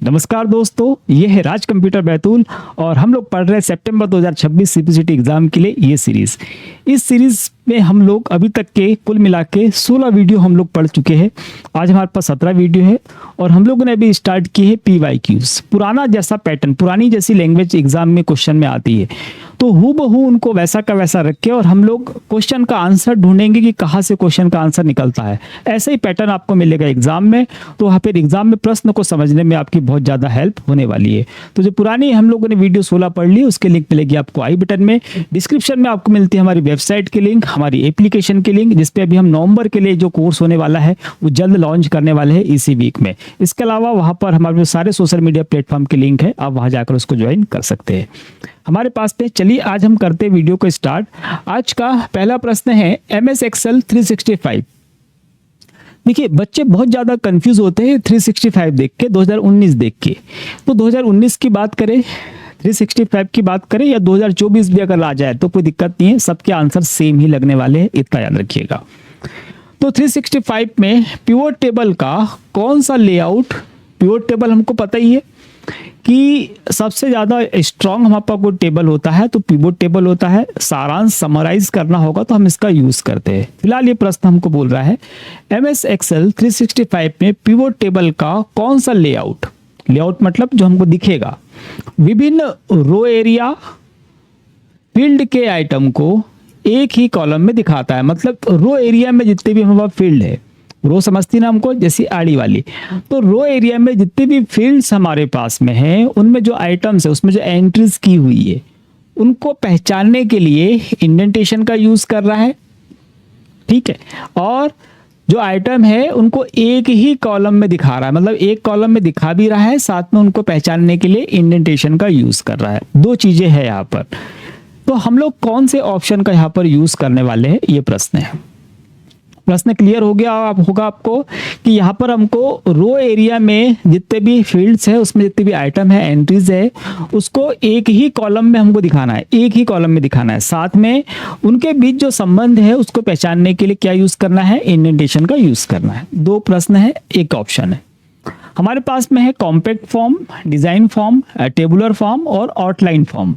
नमस्कार दोस्तों, ये है राज कंप्यूटर बैतूल और हम लोग पढ़ रहे हैं सितंबर 2026 सीपीसीटी एग्जाम के लिए ये सीरीज। इस सीरीज में हम लोग अभी तक के कुल मिला के 16 वीडियो हम लोग पढ़ चुके हैं। आज हमारे पास 17 वीडियो है और हम लोगों ने अभी स्टार्ट की है PYQs। पुराना जैसा पैटर्न, पुरानी जैसी लैंग्वेज एग्जाम में क्वेश्चन में आती है, तो हूबहू उनको वैसा का वैसा रख के और हम लोग क्वेश्चन का आंसर ढूंढेंगे कि कहाँ से क्वेश्चन का आंसर निकलता है। ऐसे ही पैटर्न आपको मिलेगा एग्जाम में, तो वहाँ पर एग्जाम में प्रश्न को समझने में आपकी बहुत ज़्यादा हेल्प होने वाली है। तो जो पुरानी हम लोगों ने वीडियो 16 पढ़ ली, उसके लिंक मिलेगी आपको आई बटन में। डिस्क्रिप्शन में आपको मिलती है हमारी वेबसाइट की लिंक, हमारी एप्लीकेशन की लिंक, जिसपे अभी हम नवंबर के लिए जो कोर्स होने वाला है वो जल्द लॉन्च करने वाले हैं इसी वीक में। इसके अलावा वहाँ पर हमारे सारे सोशल मीडिया प्लेटफॉर्म के लिंक है, आप वहाँ जाकर उसको ज्वाइन कर सकते हैं हमारे पास पे। चलिए आज हम करते हैं वीडियो को स्टार्ट। आज का पहला प्रश्न है MS Excel 365। देखिए, बच्चे बहुत ज़्यादा कंफ्यूज होते हैं 365 देख के, 2019 देख के। तो 2019 की बात करें, 365 की बात करें या 2024 भी अगर आ जाए तो कोई दिक्कत नहीं है, सबके आंसर सेम ही लगने वाले हैं, इतना याद रखिएगा। तो 365 में पिवोट टेबल का कौन सा लेआउट, पिवोट टेबल हमको पता ही है कि सबसे ज़्यादा स्ट्रॉन्ग हमारे पास कोई टेबल होता है तो पिवोट टेबल होता है। सारांश समराइज करना होगा तो हम इसका यूज़ करते हैं। फिलहाल ये प्रश्न हमको बोल रहा है MS Excel 365 में पिवोट टेबल का कौन सा लेआउट, लेआउट मतलब जो हमको दिखेगा, विभिन्न रो एरिया फील्ड के आइटम को एक ही कॉलम में दिखाता है। मतलब रो एरिया में जितने भी हमारे फील्ड है, रो समझती ना हमको, जैसी आड़ी वाली, तो रो एरिया में जितने भी फील्ड्स हमारे पास में हैं, उनमें जो आइटम्स है, उसमें जो एंट्रीज की हुई है, उनको पहचानने के लिए इंडेंटेशन का यूज कर रहा है। ठीक है, और जो आइटम है उनको एक ही कॉलम में दिखा रहा है, मतलब एक कॉलम में दिखा भी रहा है, साथ में उनको पहचानने के लिए इंडेंटेशन का यूज कर रहा है। दो चीजें हैं यहाँ पर। तो हम लोग कौन से ऑप्शन का यहाँ पर यूज करने वाले हैं, ये प्रश्न है। प्रश्न क्लियर हो गया होगा आपको कि यहाँ पर हमको रो एरिया में जितने भी फील्ड्स है, उसमें जितने भी आइटम है, एंट्रीज है, उसको एक ही कॉलम में हमको दिखाना है, एक ही कॉलम में दिखाना है। साथ में उनके बीच जो संबंध है उसको पहचानने के लिए क्या यूज करना है, इंडेंटेशन का यूज करना है। दो प्रश्न है, एक ऑप्शन है। हमारे पास में है compact form, design form, tabular form और आउटलाइन फॉर्म।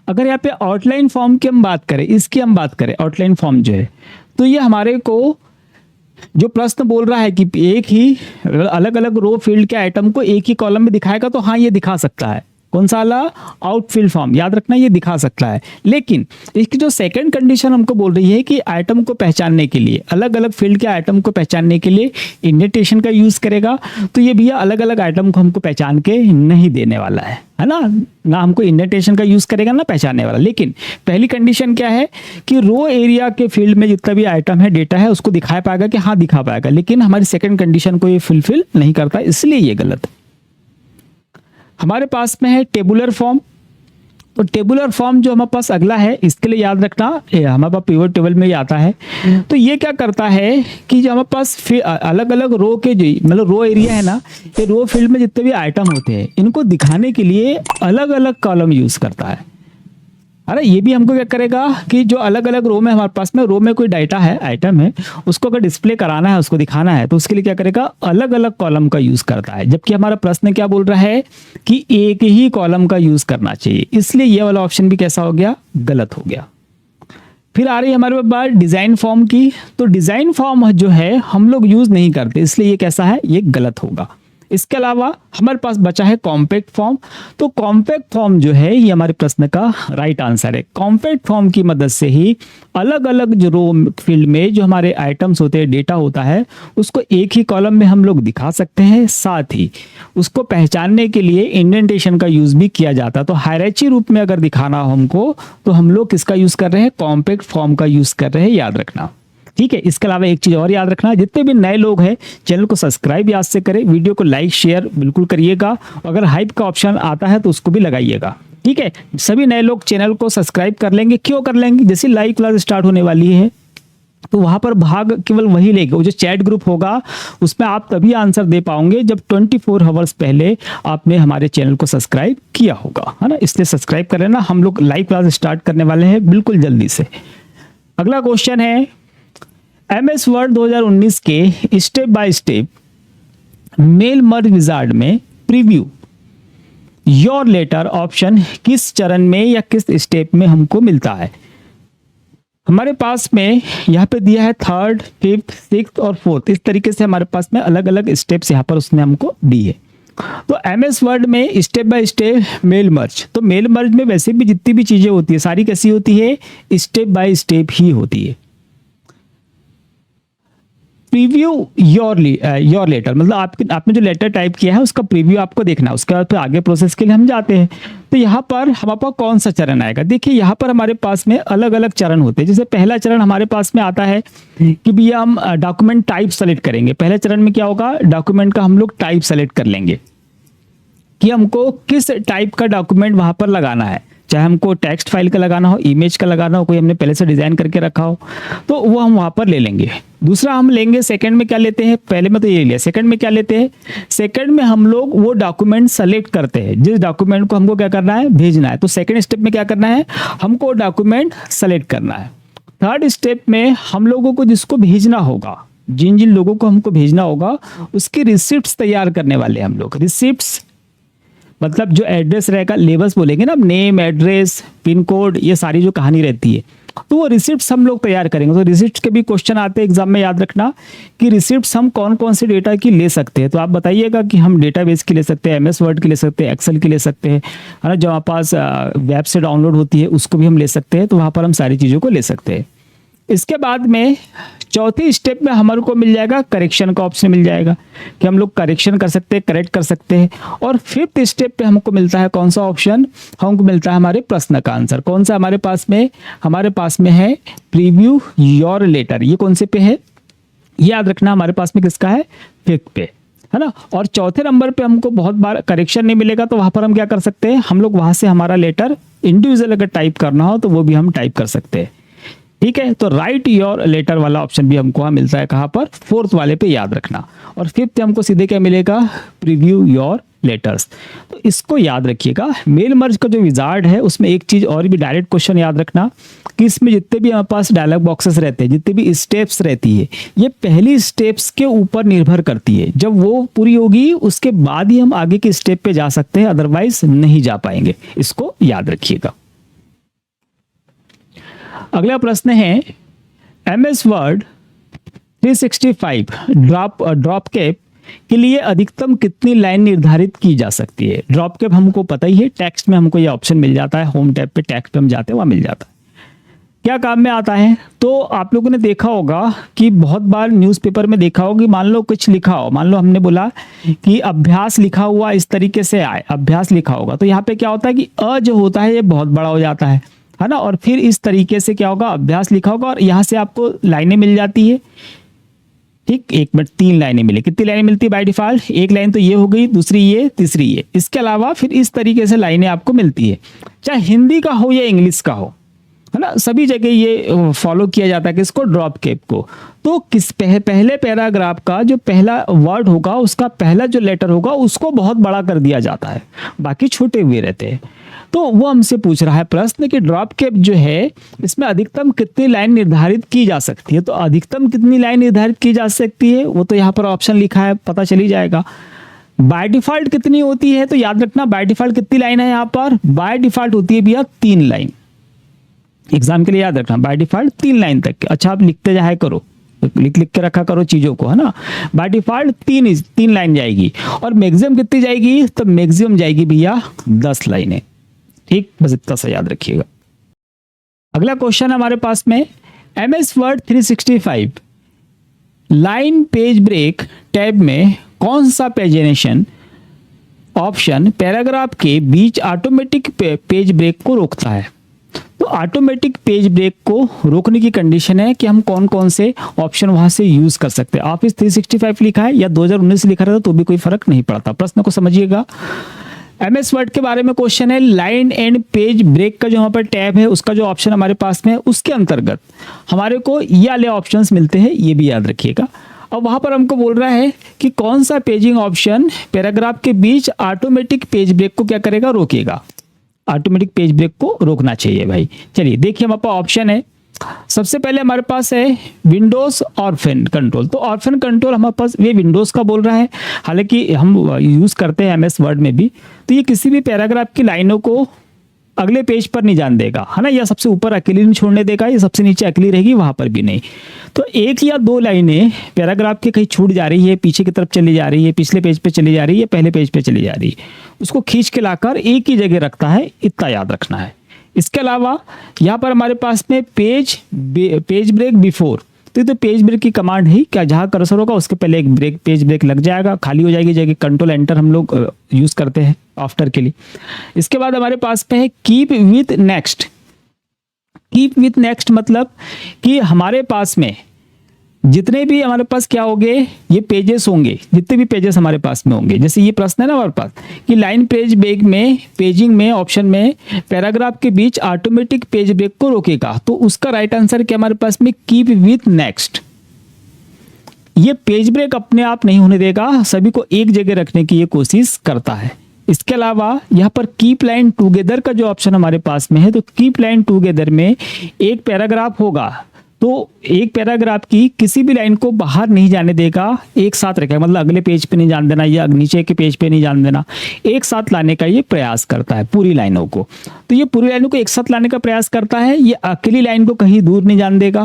अगर यहाँ पे आउटलाइन फॉर्म की हम बात करें, इसकी हम बात करें, आउटलाइन फॉर्म जो है, तो ये हमारे को जो प्रश्न बोल रहा है कि एक ही अलग अलग रो फील्ड के आइटम को एक ही कॉलम में दिखाएगा, तो हाँ ये दिखा सकता है। कौन सा वाला, आउटफील्ड फॉर्म, याद रखना ये दिखा सकता है। लेकिन इसकी जो सेकंड कंडीशन हमको बोल रही है कि आइटम को पहचानने के लिए, अलग अलग फील्ड के आइटम को पहचानने के लिए इंडेंटेशन का यूज करेगा, तो ये भैया अलग अलग आइटम को हमको पहचान के नहीं देने वाला है ना। ना हमको इंडेंटेशन का यूज करेगा ना पहचानने वाला। लेकिन पहली कंडीशन क्या है कि रो एरिया के फील्ड में जितना भी आइटम है, डेटा है, उसको दिखा पाएगा कि हाँ दिखा पाएगा। लेकिन हमारी सेकंड कंडीशन को ये फुलफिल नहीं करता, इसलिए ये गलत है। हमारे पास में है टेबुलर फॉर्म। तो टेबुलर फॉर्म जो हमारे पास अगला है, इसके लिए याद रखना हमारे पास पिवट टेबल में ही आता है। तो ये क्या करता है कि जो हमारे पास अलग अलग रो के जो मतलब रो एरिया है ना, ये रो फील्ड में जितने भी आइटम होते हैं, इनको दिखाने के लिए अलग अलग कॉलम यूज करता है। अरे ये भी हमको क्या करेगा कि जो अलग अलग रो में हमारे पास में, रो में कोई डाटा है, आइटम है, उसको अगर डिस्प्ले कराना है, उसको दिखाना है, तो उसके लिए क्या करेगा, अलग अलग कॉलम का यूज करता है। जबकि हमारा प्रश्न क्या बोल रहा है कि एक ही कॉलम का यूज करना चाहिए, इसलिए ये वाला ऑप्शन भी कैसा हो गया, गलत हो गया। फिर आ रही है हमारे पास डिजाइन फॉर्म की। तो डिजाइन फॉर्म जो है हम लोग यूज नहीं करते, इसलिए ये कैसा है, ये गलत होगा। इसके अलावा हमारे पास बचा है कॉम्पैक्ट फॉर्म। तो कॉम्पैक्ट फॉर्म जो है ये हमारे प्रश्न का राइट आंसर है। कॉम्पैक्ट फॉर्म की मदद से ही अलग अलग जो रो फील्ड में जो हमारे आइटम्स होते हैं, डेटा होता है, उसको एक ही कॉलम में हम लोग दिखा सकते हैं। साथ ही उसको पहचानने के लिए इंडेंटेशन का यूज भी किया जाता है। तो हायरार्ची रूप में अगर दिखाना हो हमको, तो हम लोग किसका यूज कर रहे हैं, कॉम्पैक्ट फॉर्म का यूज कर रहे हैं, याद रखना। ठीक है, इसके अलावा एक चीज और याद रखना, जितने भी नए लोग हैं चैनल को सब्सक्राइब याद से करें, वीडियो को लाइक शेयर बिल्कुल करिएगा। अगर हाइप का ऑप्शन आता है तो उसको भी लगाइएगा। ठीक है, सभी नए लोग चैनल को सब्सक्राइब कर लेंगे। क्यों कर लेंगे, जैसे लाइव क्लास स्टार्ट होने वाली है तो वहां पर भाग केवल वही लेंगे, वो जो चैट ग्रुप होगा उसमें आप तभी आंसर दे पाओगे जब 24 आवर्स पहले आपने हमारे चैनल को सब्सक्राइब किया होगा, है ना। इसलिए सब्सक्राइब कर लेना। हम लोग लाइव क्लास स्टार्ट करने वाले हैं बिल्कुल जल्दी से। अगला क्वेश्चन है MS वर्ड 2019 के step by step mail merge wizard में प्रीव्यू योर लेटर ऑप्शन किस चरण में या किस स्टेप में हमको मिलता है? हमारे पास में यहाँ पे दिया है 3rd, 5th, 6th और 4th, इस तरीके से हमारे पास में अलग अलग स्टेप्स यहाँ पर उसने हमको दी है। तो MS वर्ड में step by step mail merge, तो मेल मर्ज में वैसे भी जितनी भी चीजें होती है सारी कैसी होती है? स्टेप बाय स्टेप ही होती है। प्रीव्यू योर लेटर, मतलब आपने जो लेटर टाइप किया है उसका प्रीव्यू आपको देखना है, उसके बाद फिर आगे प्रोसेस के लिए हम जाते हैं। तो यहाँ पर हमारे पास कौन सा चरण आएगा? देखिए यहाँ पर हमारे पास में अलग अलग चरण होते हैं। जैसे पहला चरण हमारे पास में आता है कि भैया हम डॉक्यूमेंट टाइप सेलेक्ट करेंगे। पहले चरण में क्या होगा? डॉक्यूमेंट का हम लोग टाइप सेलेक्ट कर लेंगे कि हमको किस टाइप का डॉक्यूमेंट वहां पर लगाना है, चाहे हमको टेक्स्ट फाइल का लगाना हो, इमेज का लगाना हो, कोई हमने पहले से डिजाइन करके रखा हो, तो वो हम वहां पर ले लेंगे। दूसरा हम लेंगे सेकंड में क्या लेते हैं? पहले में तो ये लिया, सेकंड में क्या लेते हैं? सेकंड में हम लोग वो डॉक्यूमेंट सेलेक्ट करते हैं जिस डॉक्यूमेंट को हमको क्या करना है? भेजना है। तो सेकंड स्टेप में क्या करना है? हमको डॉक्यूमेंट सेलेक्ट करना है। थर्ड स्टेप में हम लोगों को जिसको भेजना होगा, जिन जिन लोगों को हमको भेजना होगा उसकी रिसिप्ट्स तैयार करने वाले हम लोग। रिसिप्ट्स मतलब जो एड्रेस रहेगा, लेबल्स बोलेंगे ना, नेम, एड्रेस, पिन कोड, ये सारी जो कहानी रहती है, तो वो रिसिप्ट्स हम लोग तैयार करेंगे। तो रिसिप्ट्स के भी क्वेश्चन आते हैं एग्जाम में, याद रखना कि रिसिप्ट्स हम कौन कौन से डेटा की ले सकते हैं। तो आप बताइएगा कि हम डेटाबेस की ले सकते हैं, MS वर्ड की ले सकते हैं, एक्सेल की ले सकते हैं, है ना, जो हमारे पास वेब से डाउनलोड होती है उसको भी हम ले सकते हैं। तो वहाँ पर हम सारी चीज़ों को ले सकते हैं। इसके बाद में चौथी स्टेप में हमारे को मिल जाएगा करेक्शन का ऑप्शन मिल जाएगा कि हम लोग करेक्शन कर सकते हैं, करेक्ट कर सकते हैं। और फिफ्थ स्टेप पे हमको मिलता है कौन सा ऑप्शन? हमको मिलता है हमारे प्रश्न का आंसर। कौन सा हमारे पास में? हमारे पास में है प्रीव्यू योर लेटर। ये कौन से पे है? याद रखना हमारे पास में किसका है? फिफ्थ पे, है ना। और चौथे नंबर पे हमको बहुत बार करेक्शन नहीं मिलेगा, तो वहां पर हम क्या कर सकते हैं? हम लोग वहां से हमारा लेटर इंडिविजुअल अगर टाइप करना हो तो वो भी हम टाइप कर सकते हैं। ठीक है, तो राइट योर लेटर वाला ऑप्शन भी हमको वहां मिलता है। कहां पर? फोर्थ वाले पे, याद रखना। और फिफ्थ हमको सीधे क्या मिलेगा? Preview your letters. तो इसको याद रखिएगा। मेल मर्ज का जो विजार्ड है उसमें एक चीज और भी, डायरेक्ट क्वेश्चन याद रखना कि इसमें जितने भी हमारे पास डायलॉग बॉक्सेस रहते हैं, जितने भी स्टेप्स रहती है, ये पहली स्टेप्स के ऊपर निर्भर करती है। जब वो पूरी होगी उसके बाद ही हम आगे के स्टेप पे जा सकते हैं, अदरवाइज नहीं जा पाएंगे। इसको याद रखिएगा। अगला प्रश्न है MS वर्ड 365 ड्रॉप कैप के लिए अधिकतम कितनी लाइन निर्धारित की जा सकती है? ड्रॉप कैप हमको पता ही है, टेक्स्ट में हमको ये ऑप्शन मिल जाता है। होम टैब पे टेक्स्ट पे हम जाते हैं, वहां मिल जाता है। क्या काम में आता है? तो आप लोगों ने देखा होगा कि बहुत बार न्यूज़पेपर में देखा होगा कि मान लो कुछ लिखा हो, मान लो हमने बोला कि अभ्यास लिखा हुआ इस तरीके से आए, अभ्यास लिखा होगा, तो यहाँ पे क्या होता है कि जो होता है ये बहुत बड़ा हो जाता है ना। और फिर इस तरीके से क्या होगा? अभ्यास लिखा होगा और यहाँ से आपको लाइनें मिल जाती है। ठीक, 1 मिनट 3 लाइनें मिली। कितनी लाइनें मिलती है बाय डिफॉल्ट? एक लाइन तो ये हो गई, दूसरी ये, तीसरी ये। इसके अलावा फिर इस तरीके से लाइनें आपको मिलती है, चाहे हिंदी का हो या इंग्लिश का हो, है ना। सभी जगह ये फॉलो किया जाता है कि इसको ड्रॉप कैप को। तो पहले पैराग्राफ का जो पहला वर्ड होगा, उसका पहला जो लेटर होगा उसको बहुत बड़ा कर दिया जाता है, बाकी छोटे हुए रहते हैं। तो वो हमसे पूछ रहा है प्रश्न कि ड्रॉप कैप जो है इसमें अधिकतम कितनी लाइन निर्धारित की जा सकती है। तो अधिकतम कितनी लाइन निर्धारित की जा सकती है वो तो यहाँ पर ऑप्शन लिखा है, पता चली जाएगा। बाय डिफॉल्ट कितनी होती है? तो याद रखना बाय डिफॉल्ट कितनी लाइन है यहाँ पर? बाय डिफॉल्ट होती है भैया 3 लाइन। एग्जाम के लिए याद रखना बाय डिफॉल्ट 3 लाइन तक। अच्छा, आप लिखते जाया करो, लिख के रखा करो चीजों को, है ना। बाय डिफॉल्ट 3 लाइन जाएगी। और मैक्सिमम कितनी जाएगी? तो मैक्सिमम जाएगी भैया 10 लाइनें। ठीक, बस इतना सा याद रखिएगा। अगला क्वेश्चन हमारे पास में MS Word 365 line page break tab में कौन सा पेजिनेशन ऑप्शन पैराग्राफ के बीच ऑटोमेटिक पेज ब्रेक को रोकता है? तो ऑटोमेटिक पेज ब्रेक को रोकने की कंडीशन है कि हम कौन कौन से ऑप्शन वहां से यूज कर सकते हैं। ऑफिस 365 लिखा है या 2019 लिखा रहता तो भी कोई फर्क नहीं पड़ता। प्रश्न को समझिएगा। MS वर्ड के बारे में क्वेश्चन है। लाइन एंड पेज ब्रेक का जो यहाँ पर टैब है उसका जो ऑप्शन हमारे पास में है उसके अंतर्गत हमारे को ये वाले ऑप्शंस मिलते हैं, ये भी याद रखिएगा। और वहां पर हमको बोल रहा है कि कौन सा पेजिंग ऑप्शन पैराग्राफ के बीच ऑटोमेटिक पेज ब्रेक को क्या करेगा? रोकेगा। ऑटोमेटिक पेज ब्रेक को रोकना चाहिए भाई। चलिए देखिए, हमारे पास ऑप्शन है सबसे पहले हमारे पास है विंडोज ऑर्फन कंट्रोल। तो ऑर्फन कंट्रोल हमारे पास ये विंडोज का बोल रहा है, हालांकि हम यूज करते हैं एमएस वर्ड में भी। तो ये किसी भी पैराग्राफ की लाइनों को अगले पेज पर नहीं जान देगा, है ना, या सबसे ऊपर अकेली नहीं छोड़ने देगा, या सबसे नीचे अकेली रहेगी वहां पर भी नहीं। तो एक या दो लाइनें पैराग्राफ की कहीं छूट जा रही है, पीछे की तरफ चली जा रही है, पिछले पेज पे चली जा रही है, पहले पेज पे चली जा रही है, उसको खींच के लाकर एक ही जगह रखता है, इतना याद रखना है। इसके अलावा यहाँ पर हमारे पास में पेज ब्रेक बिफोर, तो पेज ब्रेक की कमांड है, क्या जहाँ कर्सर होगा उसके पहले एक ब्रेक, पेज ब्रेक लग जाएगा, खाली हो जाएगी जगह, कंट्रोल एंटर हम लोग यूज करते हैं आफ्टर के लिए। इसके बाद हमारे पास में है keep with next. Keep with next मतलब कि हमारे पास में जितने भी हमारे पास क्या होंगे, ये पेजेस होंगे, जितने भी पेजेस हमारे पास में होंगे, जैसे ये प्रश्न है ना हमारे पास कि लाइन पेज ब्रेक में, पेजिंग में ऑप्शन में पैराग्राफ के बीच ऑटोमेटिक पेज ब्रेक को रोकेगा, तो उसका राइट आंसर क्या हमारे पास में, कीप विथ नेक्स्ट। ये पेज ब्रेक अपने आप नहीं होने देगा, सभी को एक जगह रखने की ये कोशिश करता है। इसके अलावा यहाँ पर कीप लाइन टुगेदर का जो ऑप्शन हमारे पास में है, तो कीप लाइन टुगेदर में एक पैराग्राफ होगा, तो एक पैराग्राफ की किसी भी लाइन को बाहर नहीं जाने देगा, एक साथ रखेगा, मतलब अगले पेज पे नहीं जाने देना या नीचे के पेज पे नहीं जाने देना, एक साथ लाने का ये प्रयास करता है पूरी लाइनों को। तो ये पूरी लाइनों को एक साथ लाने का प्रयास करता है, ये अकेली लाइन को कहीं दूर नहीं जाने देगा,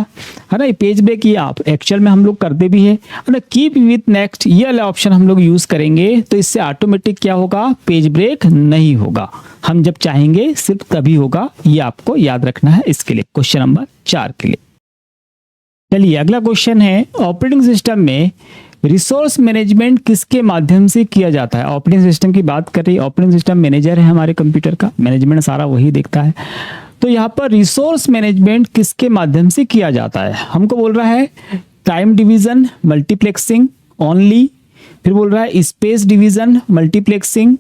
है ना। ये पेज ब्रेक ये आप एक्चुअल में हम लोग करते भी है ना। कीप विथ नेक्स्ट ये वाला ऑप्शन हम लोग यूज करेंगे, तो इससे ऑटोमेटिक क्या होगा, पेज ब्रेक नहीं होगा, हम जब चाहेंगे सिर्फ तभी होगा। ये आपको याद रखना है इसके लिए, क्वेश्चन नंबर 4 के लिए। चलिए अगला क्वेश्चन है, ऑपरेटिंग सिस्टम में रिसोर्स मैनेजमेंट किसके माध्यम से किया जाता है। ऑपरेटिंग सिस्टम की बात कर रही है, ऑपरेटिंग सिस्टम मैनेजर है हमारे कंप्यूटर का, मैनेजमेंट सारा वही देखता है। तो यहाँ पर रिसोर्स मैनेजमेंट किसके माध्यम से किया जाता है, हमको बोल रहा है टाइम डिवीजन मल्टीप्लेक्सिंग ओनली, फिर बोल रहा है स्पेस डिवीजन मल्टीप्लेक्सिंग,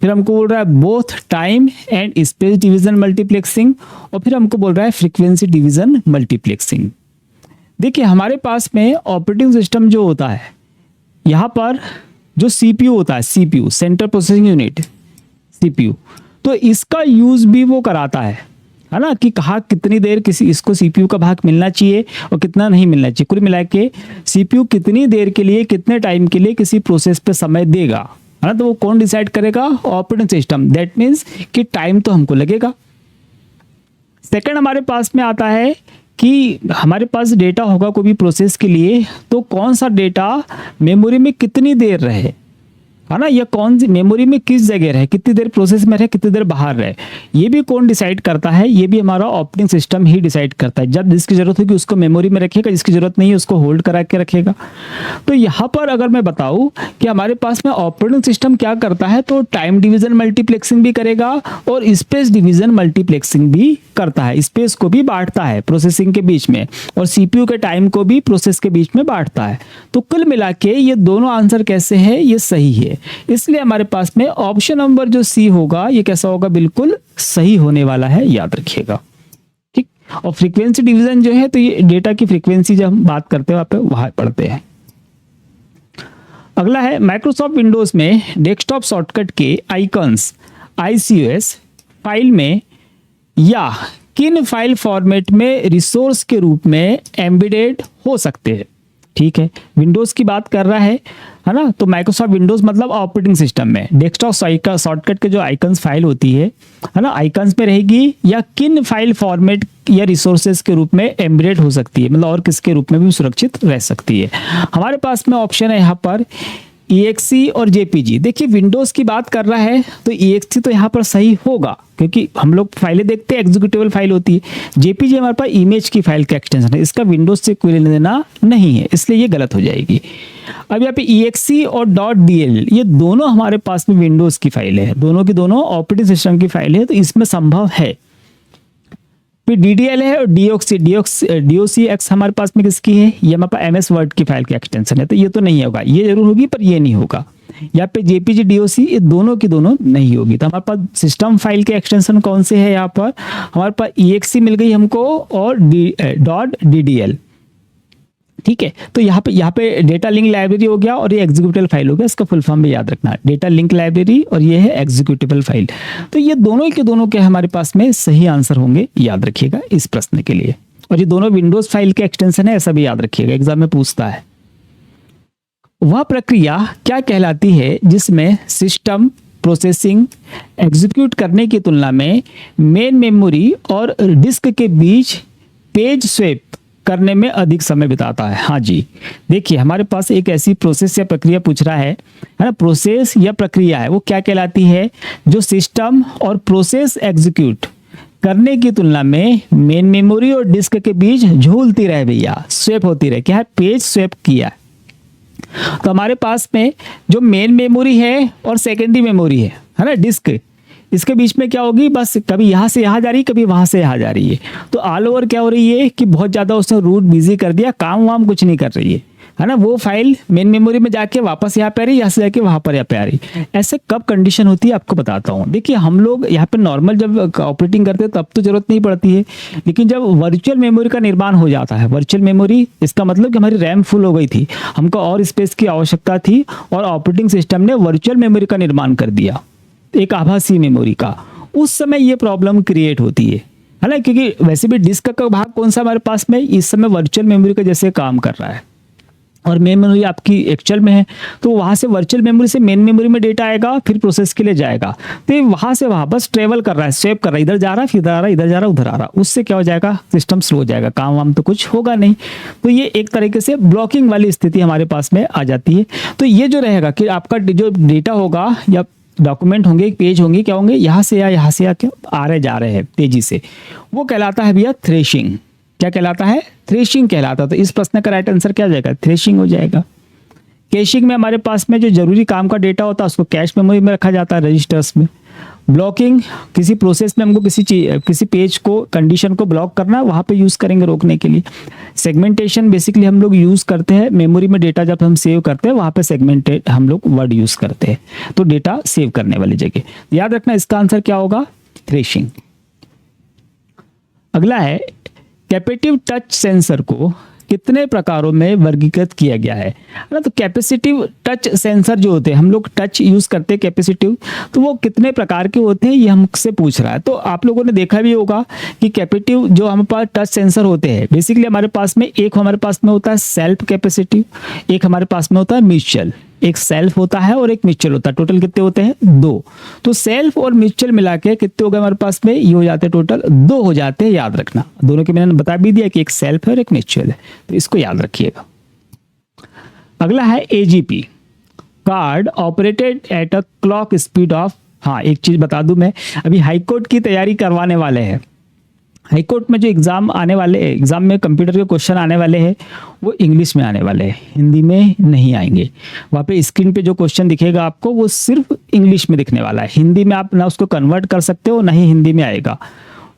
फिर हमको बोल रहा है both time and space division multiplexing, और फिर हमको बोल रहा है फ्रीक्वेंसी डिवीजन मल्टीप्लेक्सिंग। देखिए हमारे पास में ऑपरेटिंग सिस्टम जो होता है, यहाँ पर जो सीपीयू होता है, CPU central processing unit CPU, तो इसका यूज भी वो कराता है ना, कि कहाँ कितनी देर किसी इसको सीपीयू का भाग मिलना चाहिए और कितना नहीं मिलना चाहिए। कुल मिला के सीपीयू कितनी देर के लिए, कितने टाइम के लिए किसी प्रोसेस पे समय देगा, है ना, तो वो कौन डिसाइड करेगा, ऑपरेटिंग सिस्टम। दैट मीन्स कि टाइम तो हमको लगेगा। सेकंड हमारे पास में आता है कि हमारे पास डेटा होगा कोई भी प्रोसेस के लिए, तो कौन सा डेटा मेमोरी में कितनी देर रहे, है ना, या कौन सी मेमोरी में किस जगह रहे, कितनी देर प्रोसेस में रहे, कितनी देर बाहर रहे, ये भी कौन डिसाइड करता है, ये भी हमारा ऑपरेटिंग सिस्टम ही डिसाइड करता है। जब जिसकी जरूरत होगी उसको मेमोरी में रखेगा, जिसकी जरूरत नहीं है उसको होल्ड करा के रखेगा। तो यहाँ पर अगर मैं बताऊँ कि हमारे पास में ऑपरेटिंग सिस्टम क्या करता है, तो टाइम डिवीजन मल्टीप्लेक्सिंग भी करेगा और स्पेस डिवीजन मल्टीप्लेक्सिंग भी करता है, स्पेस को भी बांटता है प्रोसेसिंग के बीच में, और सीपीयू के टाइम को भी प्रोसेस के बीच में बांटता है। तो कुल मिला के ये दोनों आंसर कैसे है, ये सही है, इसलिए हमारे पास में ऑप्शन नंबर जो सी होगा ये कैसा होगा, बिल्कुल सही होने वाला है, याद रखिएगा, ठीक। और फ्रीक्वेंसी डिवीजन जो है, तो ये डेटा की फ्रीक्वेंसी जब हम बात करते हैं वहां पढ़ते हैं। अगला है माइक्रोसॉफ्ट विंडोज में डेस्कटॉप शॉर्टकट के आइकन्स ICOS फाइल में या किन फाइल फॉर्मेट में रिसोर्स के रूप में एम्बेडेड हो सकते हैं। ठीक है, विंडोज की बात कर रहा है ना, तो माइक्रोसॉफ्ट विंडोज मतलब ऑपरेटिंग सिस्टम में डेस्कटॉप शॉर्टकट के जो आइकन्स फाइल होती है ना, आइकन्स में रहेगी या किन फाइल फॉर्मेट या रिसोर्सेज के रूप में एम्बेडेड हो सकती है, मतलब और किसके रूप में भी सुरक्षित रह सकती है। हमारे पास में ऑप्शन है यहाँ पर EXE और JPG। देखिए विंडोज की बात कर रहा है तो EXE तो यहाँ पर सही होगा, क्योंकि हम लोग फाइलें देखते हैं एग्जीक्यूटेबल फाइल होती है। JPG हमारे पास इमेज की फाइल का एक्सटेंशन है, इसका विंडोज से कोई लेना देना नहीं है, इसलिए ये गलत हो जाएगी। अब यहाँ पे EXE और .dll ये दोनों हमारे पास में विंडोज की फाइल है, दोनों की दोनों ऑपरेटिंग सिस्टम की फाइल है, तो इसमें संभव है। फिर DDL है और DOCX हमारे पास में किसकी है, ये हमारे पास MS वर्ड की फाइल की एक्सटेंशन है, तो ये तो नहीं होगा, ये जरूर होगी पर ये नहीं होगा। यहाँ पे JPG DOC ये दोनों की दोनों नहीं होगी। तो हमारे पास सिस्टम फाइल के एक्सटेंशन कौन से है, यहाँ पर हमारे पास EXE मिल गई हमको और .DDL। ठीक है, तो यहाँ पे डेटा लिंक लाइब्रेरी हो गया और ये एग्जीक्यूटेबल फाइल हो गया, इसका फुल फॉर्म भी याद रखना, डेटा लिंक लाइब्रेरी और ये है एग्जीक्यूटेबल फाइल। तो ये दोनों के दोनों के हमारे पास में सही आंसर होंगे, याद रखिएगा इस प्रश्न के लिए। और ये दोनों विंडोज फाइल के एक्सटेंशन है, ऐसा भी याद रखिएगा, एग्जाम में पूछता है। वह प्रक्रिया क्या कहलाती है जिसमें सिस्टम प्रोसेसिंग एग्जीक्यूट करने की तुलना में मेन मेमोरी और डिस्क के बीच पेज स्वैप करने में अधिक समय बिताता है? हाँ जी, देखिए हमारे पास एक ऐसी प्रोसेस या प्रक्रिया पूछ रहा है ना, प्रोसेस या प्रक्रिया है, वो क्या कहलाती है? जो सिस्टम और प्रोसेस एग्जीक्यूट करने की तुलना में मेन मेमोरी और डिस्क के बीच झूलती रहे भैया, स्वैप होती रहे। क्या है? पेज स्वैप किया। तो हमारे पास में जो मेन मेमोरी है और सेकेंडरी मेमोरी है ना, डिस्क, इसके बीच में क्या होगी? बस कभी यहाँ से यहाँ जा रही है, कभी वहाँ से यहाँ जा रही है। तो ऑल ओवर क्या हो रही है कि बहुत ज़्यादा उसने रूट बिजी कर दिया, काम वाम कुछ नहीं कर रही है ना। वो फाइल मेन मेमोरी में जाके वापस यहाँ पे आ रही, यहाँ से जाके वहाँ पर यहाँ पे आ रही। ऐसे कब कंडीशन होती है आपको बताता हूँ। देखिए हम लोग यहाँ पे नॉर्मल जब ऑपरेटिंग करते हैं तब तो जरूरत नहीं पड़ती है, लेकिन जब वर्चुअल मेमोरी का निर्माण हो जाता है, वर्चुअल मेमोरी इसका मतलब कि हमारी रैम फुल हो गई थी, हमको और स्पेस की आवश्यकता थी और ऑपरेटिंग सिस्टम ने वर्चुअल मेमोरी का निर्माण कर दिया, एक आभासी मेमोरी का। उस समय ये प्रॉब्लम क्रिएट होती है ना, क्योंकि वैसे भी डिस्क का भाग कौन सा हमारे पास में इस समय वर्चुअल मेमोरी का जैसे काम कर रहा है और मेन मेमोरी आपकी एक्चुअल में है, तो वहाँ से वर्चुअल मेमोरी से मेन मेमोरी में डेटा आएगा, फिर प्रोसेस के लिए जाएगा। तो ये वहाँ से वहाँ बस ट्रेवल कर रहा है, स्वैप कर रहा है, इधर जा रहा है, फिर इधर आ रहा है, इधर जा रहा है, उधर आ रहा है। उससे क्या हो जाएगा? सिस्टम स्लो हो जाएगा, काम वाम तो कुछ होगा नहीं। तो ये एक तरीके से ब्लॉकिंग वाली स्थिति हमारे पास में आ जाती है। तो ये जो रहेगा कि आपका जो डेटा होगा या डॉक्यूमेंट होंगे, पेज होंगे, क्या होंगे? यहाँ से या यहाँ से या क्या आ रहे जा रहे हैं तेजी से, वो कहलाता है भैया थ्रेशिंग। क्या कहलाता है? थ्रेशिंग कहलाता है। तो इस प्रश्न का राइट आंसर क्या हो जाएगा? थ्रेशिंग हो जाएगा। कैशिंग में हमारे पास में जो जरूरी काम का डेटा होता है उसको कैश मेमोरी में रखा जाता है, रजिस्टर्स में। ब्लॉकिंग, किसी प्रोसेस में हमको किसी पेज को, कंडीशन को ब्लॉक करना, वहाँ पे यूज़ करेंगे रोकने के लिए। सेगमेंटेशन बेसिकली हम लोग यूज़ करते हैं मेमोरी में डेटा जब हम सेव करते हैं, वहाँ पे सेगमेंटेड हम लोग वर्ड यूज़ करते हैं, तो डेटा सेव करने वाली जगह। याद रखना इसका आंसर क्या होगा? थ्रेशिंग। अगला है कैपेसिटिव टच सेंसर को कितने प्रकारों में वर्गीकृत किया गया है ना। तो कैपेसिटिव टच सेंसर जो होते हैं, हम लोग टच यूज करते हैं कैपेसिटिव, तो वो कितने प्रकार के होते हैं ये हमसे पूछ रहा है। तो आप लोगों ने देखा भी होगा कि कैपेसिटिव जो हमारे पास टच सेंसर होते हैं, बेसिकली हमारे पास में एक हमारे पास में होता है सेल्फ कैपेसिटिव, एक हमारे पास में होता है म्यूचुअल। एक सेल्फ होता है और एक म्यूचुअल होता है। टोटल कितने होते हैं? 2। तो सेल्फ और म्यूचुअल मिला के कितने हो गए हमारे पास में? ये हो जाते हैं टोटल 2 हो जाते हैं। याद रखना, दोनों के मैंने बता भी दिया कि एक सेल्फ है और एक म्यूचुअल है, तो इसको याद रखिएगा। अगला है AGP, card operated at a clock speed of. हाँ, एक चीज बता दूं, मैं अभी हाईकोर्ट की तैयारी करवाने वाले हैं। हाईकोर्ट में जो एग्जाम में कंप्यूटर के क्वेश्चन आने वाले हैं वो इंग्लिश में आने वाले हैं, हिंदी में नहीं आएंगे। वहाँ पे स्क्रीन पे जो क्वेश्चन दिखेगा आपको वो सिर्फ इंग्लिश में दिखने वाला है, हिंदी में आप ना उसको कन्वर्ट कर सकते हो ना ही हिंदी में आएगा।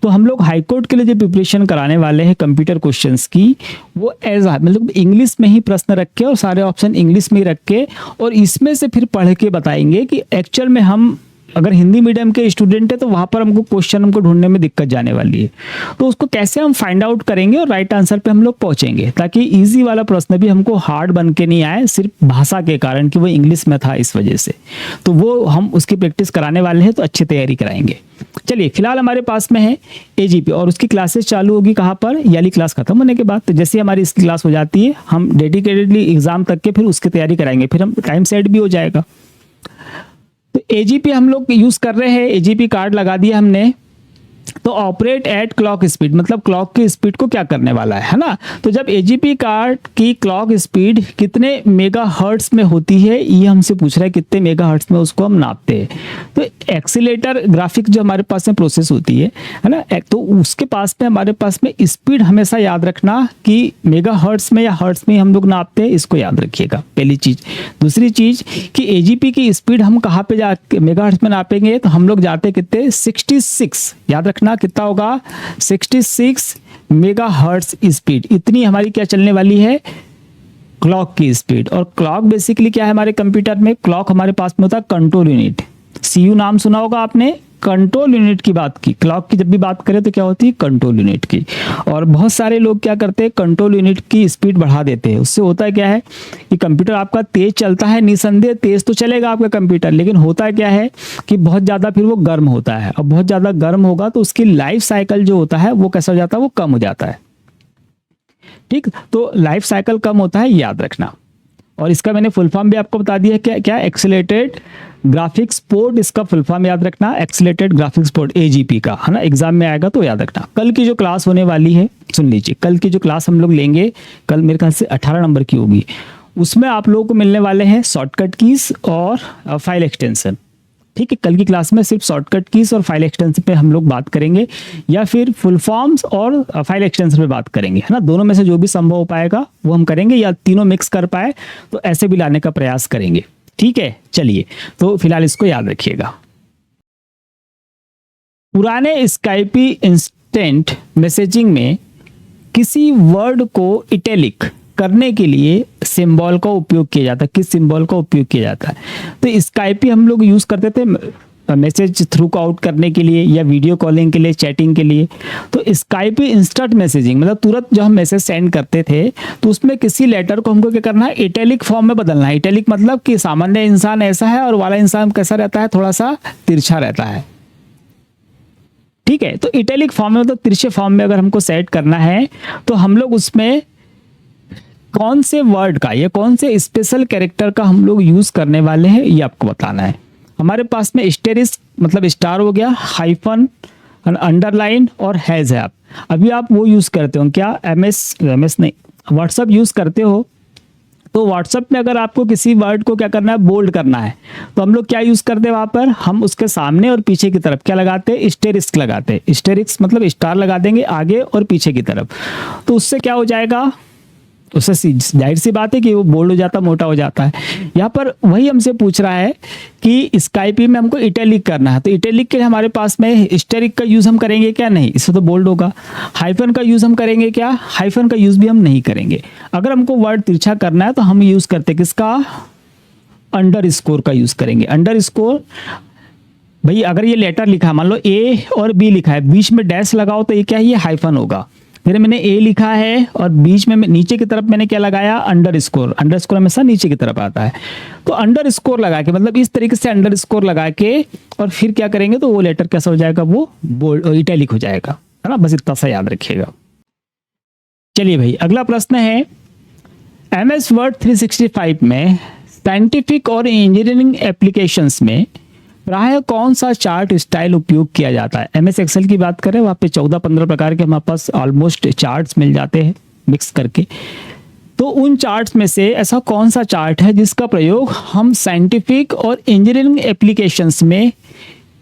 तो हम लोग हाईकोर्ट के लिए जो प्रिपरेशन कराने वाले हैं कंप्यूटर क्वेश्चंस की, वो मतलब इंग्लिश में ही प्रश्न रख के और सारे ऑप्शन इंग्लिश में ही रख के और इसमें से फिर पढ़ के बताएंगे कि एक्चुअल में हम अगर हिंदी मीडियम के स्टूडेंट है तो वहाँ पर हमको क्वेश्चन हमको ढूंढने में दिक्कत जाने वाली है, तो उसको कैसे हम फाइंड आउट करेंगे और राइट आंसर पे हम लोग पहुंचेंगे, ताकि इजी वाला प्रश्न भी हमको हार्ड बन के नहीं आए सिर्फ भाषा के कारण कि वो इंग्लिश में था इस वजह से। तो वो हम उसकी प्रैक्टिस कराने वाले हैं, तो अच्छी तैयारी कराएंगे। चलिए, फिलहाल हमारे पास में है एजीपी और उसकी क्लासेस चालू होगी कहाँ पर? याली क्लास खत्म होने के बाद। तो जैसे हमारी इसकी क्लास हो जाती है, हम डेडिकेटेडली एग्जाम तक के फिर उसकी तैयारी कराएंगे, फिर हम टाइम सेट भी हो जाएगा। तो एजीपी हम लोग यूज कर रहे हैं, एजीपी कार्ड लगा दिया हमने। तो ऑपरेट एट क्लॉक स्पीड मतलब क्लॉक की स्पीड को क्या करने वाला है ना। तो जब एजीपी कार्ड की क्लॉक स्पीड कितने मेगा हर्ट्स में होती है ये हमसे पूछ रहा है, कितने मेगा हर्ट्स में उसको हम नापते हैं। तो एक्सीलेटर ग्राफिक जो हमारे पास में प्रोसेस होती है ना, तो उसके पास में हमारे पास में स्पीड हमेशा याद रखना कि मेगा हर्ट्स में या हर्ट्स में हम लोग नापते हैं, इसको याद रखिएगा पहली चीज। दूसरी चीज कि एजीपी की स्पीड हम कहाँ पे जाके मेगा हर्ट्स में नापेंगे, तो हम लोग जाते कितने 66, याद रखना कितना होगा 66 मेगा हर्ट्ज स्पीड, इतनी हमारी क्या चलने वाली है क्लॉक की स्पीड। और क्लॉक बेसिकली क्या है हमारे कंप्यूटर में, क्लॉक हमारे पास में होता है कंट्रोल यूनिट। सीयू नाम सुना होगा आपने, कंट्रोल यूनिट की बात की, क्लॉक की जब भी बात करें तो क्या होती है कंट्रोल यूनिट की। और बहुत सारे लोग क्या करते हैं कंट्रोल यूनिट की स्पीड बढ़ा देते हैं, उससे होता है क्या है कि कंप्यूटर आपका तेज चलता है, निसंदेह तेज तो चलेगा आपका कंप्यूटर, लेकिन होता क्या है कि बहुत ज़्यादा फिर वो गर्म होता है, और बहुत ज़्यादा गर्म होगा तो उसकी लाइफ साइकिल जो होता है वो कैसा हो जाता है, वो कम हो जाता है। ठीक, तो लाइफ साइकिल कम होता है, याद रखना। और इसका मैंने फुल फॉर्म भी आपको बता दिया क्या क्या, एक्सेलरेटेड ग्राफिक्स पोर्ट, इसका फुल फॉर्म याद रखना, एक्सेलरेटेड ग्राफिक्स पोर्ट, एजीपी का, है ना, एग्जाम में आएगा तो याद रखना। कल की जो क्लास होने वाली है, सुन लीजिए, कल की जो क्लास हम लोग लेंगे, कल मेरे ख्याल से 18 नंबर की होगी, उसमें आप लोगों को मिलने वाले हैं शॉर्टकट कीज और फाइल एक्सटेंशन। ठीक है, कल की क्लास में सिर्फ शॉर्टकट कीज और फाइल एक्सटेंशन पे हम लोग बात करेंगे, या फिर फुल फॉर्म्स और फाइल एक्सटेंशन पे बात करेंगे, है ना, दोनों में से जो भी संभव हो पाएगा वो हम करेंगे, या तीनों मिक्स कर पाए तो ऐसे भी लाने का प्रयास करेंगे। ठीक है, चलिए, तो फिलहाल इसको याद रखिएगा। पुराने स्काइपी इंस्टेंट मैसेजिंग में किसी वर्ड को इटैलिक करने के लिए सिंबल का उपयोग किया जाता है। किस सिंबल का उपयोग किया जाता है? तो स्काइपी हम लोग यूज करते थे मैसेज थ्रू आउट करने के लिए, या वीडियो कॉलिंग के लिए, चैटिंग के लिए। तो स्काइपी इंस्टेंट मैसेजिंग मतलब तुरंत जो हम मैसेज सेंड करते थे, तो उसमें किसी लेटर को हमको क्या करना है, इटैलिक फॉर्म में बदलना है। इटैलिक मतलब कि सामान्य इंसान ऐसा है और वाला इंसान कैसा रहता है, थोड़ा सा तिरछा रहता है। ठीक है, तो इटैलिक फॉर्म में मतलब तिरछे फॉर्म में अगर हमको सेट करना है, तो हम लोग उसमें कौन से वर्ड का या कौन से स्पेशल कैरेक्टर का हम लोग यूज करने वाले हैं, ये आपको बताना है। हमारे पास में स्टेरिस्क मतलब स्टार हो गया, हाइफन, अंडरलाइन और हैज है। अभी आप वो यूज करते हो क्या, एमएस नहीं, व्हाट्सएप यूज करते हो, तो व्हाट्सएप में अगर आपको किसी वर्ड को क्या करना है, बोल्ड करना है, तो हम लोग क्या यूज करते हैं वहां पर, हम उसके सामने और पीछे की तरफ क्या लगाते हैं, स्टेरिस्क लगाते हैं। स्टेरिस्क मतलब स्टार लगा देंगे आगे और पीछे की तरफ, तो उससे क्या हो जाएगा, उससे जाहिर सी बात है कि वो बोल्ड हो जाता, मोटा हो जाता है। यहाँ पर वही हमसे पूछ रहा है कि स्काइपी में हमको इटैलिक करना है, तो इटैलिक के लिए हमारे पास में स्टेरिक का यूज हम करेंगे क्या, नहीं, इससे तो बोल्ड होगा। हाइफन का यूज हम करेंगे क्या, हाइफन का यूज भी हम नहीं करेंगे। अगर हमको वर्ड तिरछा करना है तो हम यूज करते किसका, अंडर स्कोर का यूज करेंगे। अंडर स्कोर भाई, अगर ये लेटर लिखा है, मान लो ए और बी लिखा है, बीच में डैश लगाओ तो ये क्या है, ये हाइफन होगा। फिर मैंने ए लिखा है और बीच में नीचे की तरफ मैंने क्या लगाया, अंडर स्कोर। अंडर स्कोर हमेशा नीचे की तरफ आता है, तो अंडर स्कोर लगा के मतलब इस तरीके से अंडर स्कोर लगा के और फिर क्या करेंगे, तो वो लेटर कैसा हो जाएगा, वो बोल्ड इटैलिक हो जाएगा, है ना, बस इतना सा याद रखिएगा। चलिए भाई, अगला प्रश्न है, MS वर्ड 365 में साइंटिफिक और इंजीनियरिंग एप्लीकेशंस में प्रायः कौन सा चार्ट स्टाइल उपयोग किया जाता है? MS एक्सेल की बात करें, वहाँ पे 14-15 प्रकार के हमारे पास ऑलमोस्ट चार्ट्स मिल जाते हैं मिक्स करके। तो उन चार्ट्स में से ऐसा कौन सा चार्ट है जिसका प्रयोग हम साइंटिफिक और इंजीनियरिंग एप्लीकेशंस में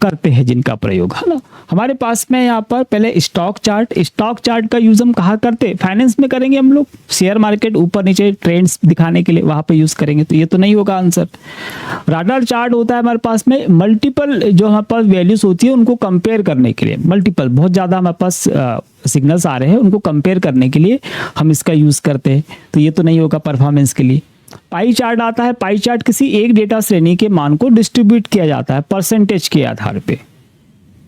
करते हैं, जिनका प्रयोग, है ना। हमारे पास में यहाँ पर पहले स्टॉक चार्ट का यूज हम कहाँ करते हैं, फाइनेंस में करेंगे हम लोग, शेयर मार्केट ऊपर नीचे ट्रेंड्स दिखाने के लिए वहां पे यूज करेंगे, तो ये तो नहीं होगा आंसर। राडार चार्ट होता है हमारे पास में, मल्टीपल जो हमारे पास वैल्यूज होती है उनको कंपेयर करने के लिए, मल्टीपल बहुत ज्यादा हमारे पास सिग्नल्स आ रहे हैं, उनको कंपेयर करने के लिए हम इसका यूज करते हैं, तो ये तो नहीं होगा परफॉर्मेंस के लिए। पाई चार्ट आता है, पाई चार्ट किसी एक डेटा श्रेणी के मान को डिस्ट्रीब्यूट किया जाता है परसेंटेज के आधार पे,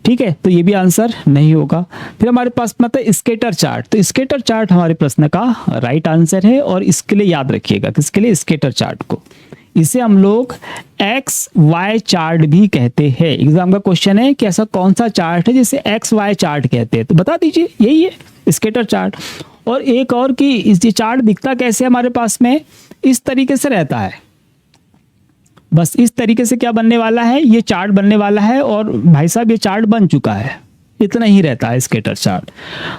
ठीक है, तो ये भी आंसर नहीं होगा। फिर हमारे पास मतलब स्केटर चार्ट, तो स्केटर चार्ट हमारे प्रश्न का राइट आंसर है, और इसके लिए याद रखिएगा, किसके लिए, स्केटर चार्ट को। इसे हम लोग XY चार्ट भी कहते हैं। एग्जाम का क्वेश्चन है कि ऐसा कौन सा चार्ट है जिसे XY चार्ट कहते हैं, तो बता दीजिए, यही है स्केटर चार्ट। और एक और कि इस चार्ट दिखता कैसे हमारे पास में, इस तरीके से रहता है, बस इस तरीके से क्या बनने वाला है, ये चार्ट बनने वाला है, और भाई साहब ये चार्ट बन चुका है, इतना ही रहता है स्केटर चार्ट।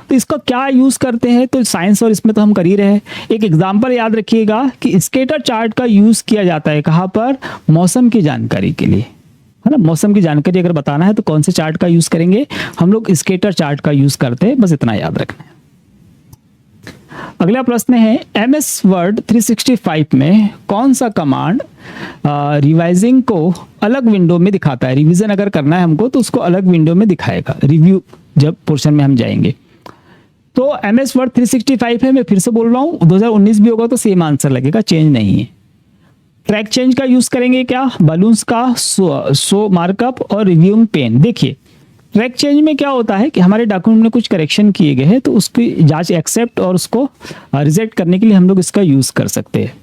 तो इसका क्या यूज करते हैं, तो साइंस और इसमें तो हम कर ही रहे हैं। एक एग्जांपल याद रखिएगा कि स्केटर चार्ट का यूज किया जाता है कहाँ पर, मौसम की जानकारी के लिए, है ना। मौसम की जानकारी अगर बताना है तो कौन से चार्ट का यूज करेंगे, हम लोग स्केटर चार्ट का यूज करते हैं, बस इतना याद रखना है। अगला प्रश्न है, MS वर्ड 365 में कौन सा कमांड रिवाइजिंग को अलग विंडो में दिखाता है? रिवीजन अगर करना है हमको तो उसको अलग विंडो में दिखाएगा, रिव्यू जब पोर्शन में हम जाएंगे। तो MS वर्ड 365 है, मैं फिर से बोल रहा हूँ, 2019 भी होगा तो सेम आंसर लगेगा, चेंज नहीं है। ट्रैक चेंज का यूज करेंगे क्या, बलून्स का शो मार्कअप और रिव्यूइंग पेन। देखिए ट्रैक चेंज में क्या होता है कि हमारे डॉक्यूमेंट में कुछ करेक्शन किए गए हैं, तो उसकी जांच एक्सेप्ट और उसको रिजेक्ट करने के लिए हम लोग इसका यूज कर सकते हैं।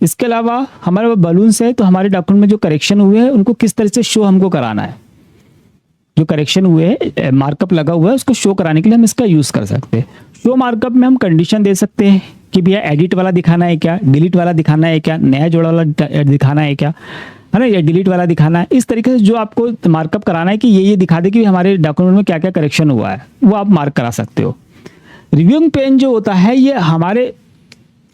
इसके अलावा हमारे पास बलून्स है, तो हमारे डॉक्यूमेंट में जो करेक्शन हुए हैं उनको किस तरह से शो हमको कराना है, जो करेक्शन हुए हैं मार्कअप लगा हुआ है उसको शो कराने के लिए हम इसका यूज कर सकते हैं। शो मार्कअप में हम कंडीशन दे सकते हैं कि भैया एडिट वाला दिखाना है क्या, डिलीट वाला दिखाना है क्या, नया जोड़ा वाला दिखाना है क्या, है ना, या डिलीट वाला दिखाना है। इस तरीके से जो आपको मार्कअप कराना है कि ये दिखा दे कि हमारे डॉक्यूमेंट में क्या क्या करेक्शन हुआ है, वो आप मार्क करा सकते हो। रिव्यूइंग पेन जो होता है ये हमारे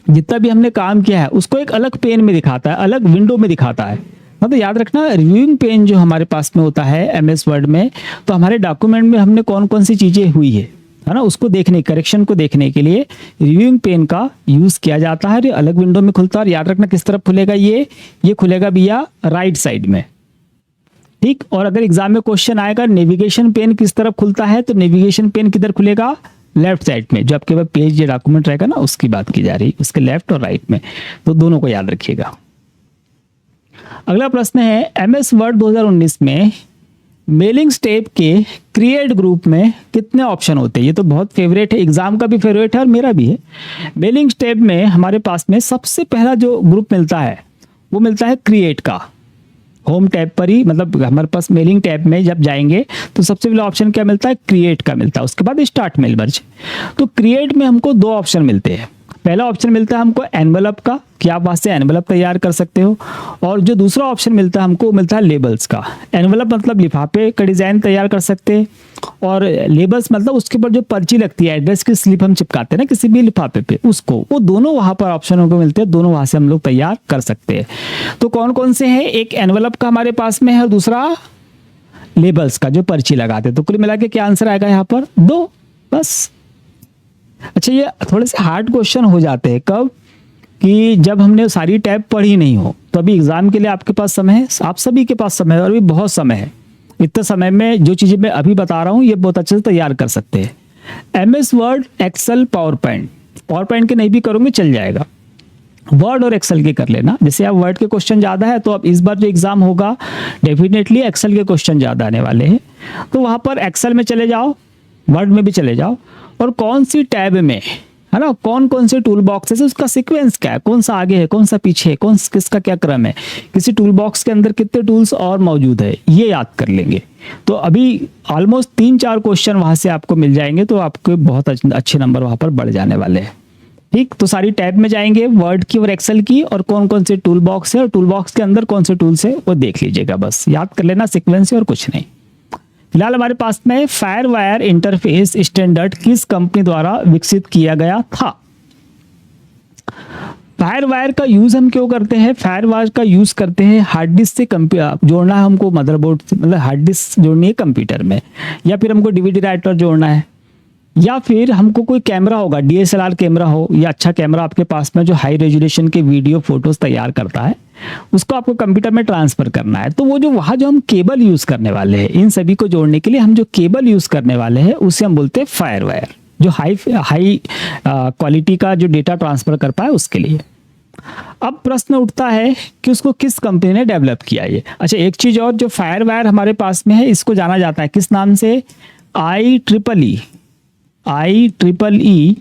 जितना भी हमने काम किया है उसको एक अलग पेन में दिखाता है, अलग विंडो में दिखाता है। तो याद रखना, रिव्यूइंग पेन जो हमारे पास में होता है एमएस वर्ड में, तो हमारे डॉक्यूमेंट में हमने कौन कौन सी चीज़ें हुई है ना, उसको देखने, करेक्शन को देखने के लिए रिव्यूइंग पेन का यूज़ किया जाता है। ये अलग विंडो में खुलता है और याद रखना किस तरफ खुलेगा, ये खुलेगा भैया राइट साइड में, ठीक। और अगर एग्जाम में क्वेश्चन आएगा नेविगेशन पेन किस तरफ खुलता है, तो नेविगेशन पेन किधर खुलेगा, लेफ्ट साइड में। जो आपके पास पेज या डॉक्यूमेंट रहेगा ना, उसकी बात की जा रही है, उसके लेफ्ट और राइट में, तो दोनों को याद रखिएगा। अगला प्रश्न है, एमएस वर्ड 2019 में मेलिंग स्टेप के क्रिएट ग्रुप में कितने ऑप्शन होते हैं? ये तो बहुत फेवरेट है, एग्जाम का भी फेवरेट है और मेरा भी है। मेलिंग स्टेप में हमारे पास में सबसे पहला जो ग्रुप मिलता है वो मिलता है क्रिएट का। होम टैब पर ही, मतलब हमारे पास मेलिंग टैब में जब जाएंगे तो सबसे पहला ऑप्शन क्या मिलता है, क्रिएट का मिलता है। उसके बाद स्टार्ट मेल मर्ज। तो क्रिएट में हमको दो ऑप्शन मिलते हैं। पहला ऑप्शन मिलता है हमको एनवेलप का, कि आप वहाँ से एनवेलप तैयार कर सकते हो, और जो दूसरा ऑप्शन मिलता है हमको मिलता है लेबल्स का। एनवेलप मतलब लिफाफे का डिज़ाइन तैयार कर सकते हैं, और लेबल्स मतलब उसके ऊपर जो पर्ची लगती है, एड्रेस की स्लिप हम चिपकाते हैं ना किसी भी लिफाफे पे, उसको, वो दोनों वहाँ पर ऑप्शन हमको मिलते हैं, दोनों वहाँ से हम लोग तैयार कर सकते हैं। तो कौन कौन से हैं, एक एनवेलप का हमारे पास में है और दूसरा लेबल्स का जो पर्ची लगाते हैं। तो कुल मिला के क्या आंसर आएगा यहाँ पर, 2 बस। अच्छा, ये थोड़े से हार्ड क्वेश्चन हो जाते हैं कब, कि जब हमने सारी टैब पढ़ी नहीं हो। तो अभी एग्जाम के लिए आपके पास समय है, आप सभी के पास समय है, और भी बहुत समय है। इतने समय में जो चीज़ें मैं अभी बता रहा हूँ ये बहुत अच्छे से तैयार कर सकते हैं। MS Word, Excel, PowerPoint के नहीं भी करोगे चल जाएगा, वर्ड और एक्सेल के कर लेना। जैसे आप वर्ड के क्वेश्चन ज़्यादा है तो अब इस बार जो एग्जाम होगा डेफिनेटली एक्सेल के क्वेश्चन ज़्यादा आने वाले हैं, तो वहाँ पर एक्सेल में चले जाओ, वर्ड में भी चले जाओ, और कौन सी टैब में, है ना, कौन कौन से टूल बॉक्स है, उसका सीक्वेंस क्या है, कौन सा आगे है, कौन सा पीछे है, किसका क्या क्रम है, किसी टूल बॉक्स के अंदर कितने टूल्स और मौजूद है, ये याद कर लेंगे। तो अभी ऑलमोस्ट 3-4 क्वेश्चन वहाँ से आपको मिल जाएंगे, तो आपके बहुत अच्छे नंबर वहाँ पर बढ़ जाने वाले हैं, ठीक। तो सारी टैब में जाएंगे, वर्ड की और एक्सेल की, और कौन कौन से टूल बॉक्स है और टूल बॉक्स के अंदर कौन से टूल्स है वो देख लीजिएगा, बस याद कर लेना सीक्वेंस से और कुछ नहीं। फिलहाल हमारे पास में फायरवायर इंटरफेस स्टैंडर्ड किस कंपनी द्वारा विकसित किया गया था? फायरवायर का यूज हम क्यों करते हैं? फायरवायर का यूज करते हैं हार्ड डिस्क से जोड़ना है हमको, मदरबोर्ड से, मतलब हार्ड डिस्क जोड़नी है कंप्यूटर में, या फिर हमको डीवीडी राइटर जोड़ना है, या फिर हमको कोई कैमरा होगा, डीएसएलआर कैमरा हो या अच्छा कैमरा आपके पास में जो हाई रेजोल्यूशन के वीडियो फोटोज तैयार करता है, उसको आपको कंप्यूटर में ट्रांसफर करना है। तो वो जो वहाँ जो हम केबल यूज करने वाले हैं, इन सभी को जोड़ने के लिए हम जो केबल यूज करने वाले हैं उसे हम बोलते हैं फायरवायर, जो हाई क्वालिटी का जो डेटा ट्रांसफर कर पाए उसके लिए। अब प्रश्न उठता है कि उसको किस कंपनी ने डेवलप किया ये। अच्छा, एक चीज और, जो फायरवायर हमारे पास में है इसको जाना जाता है किस नाम से, IEEE 1394, IEEE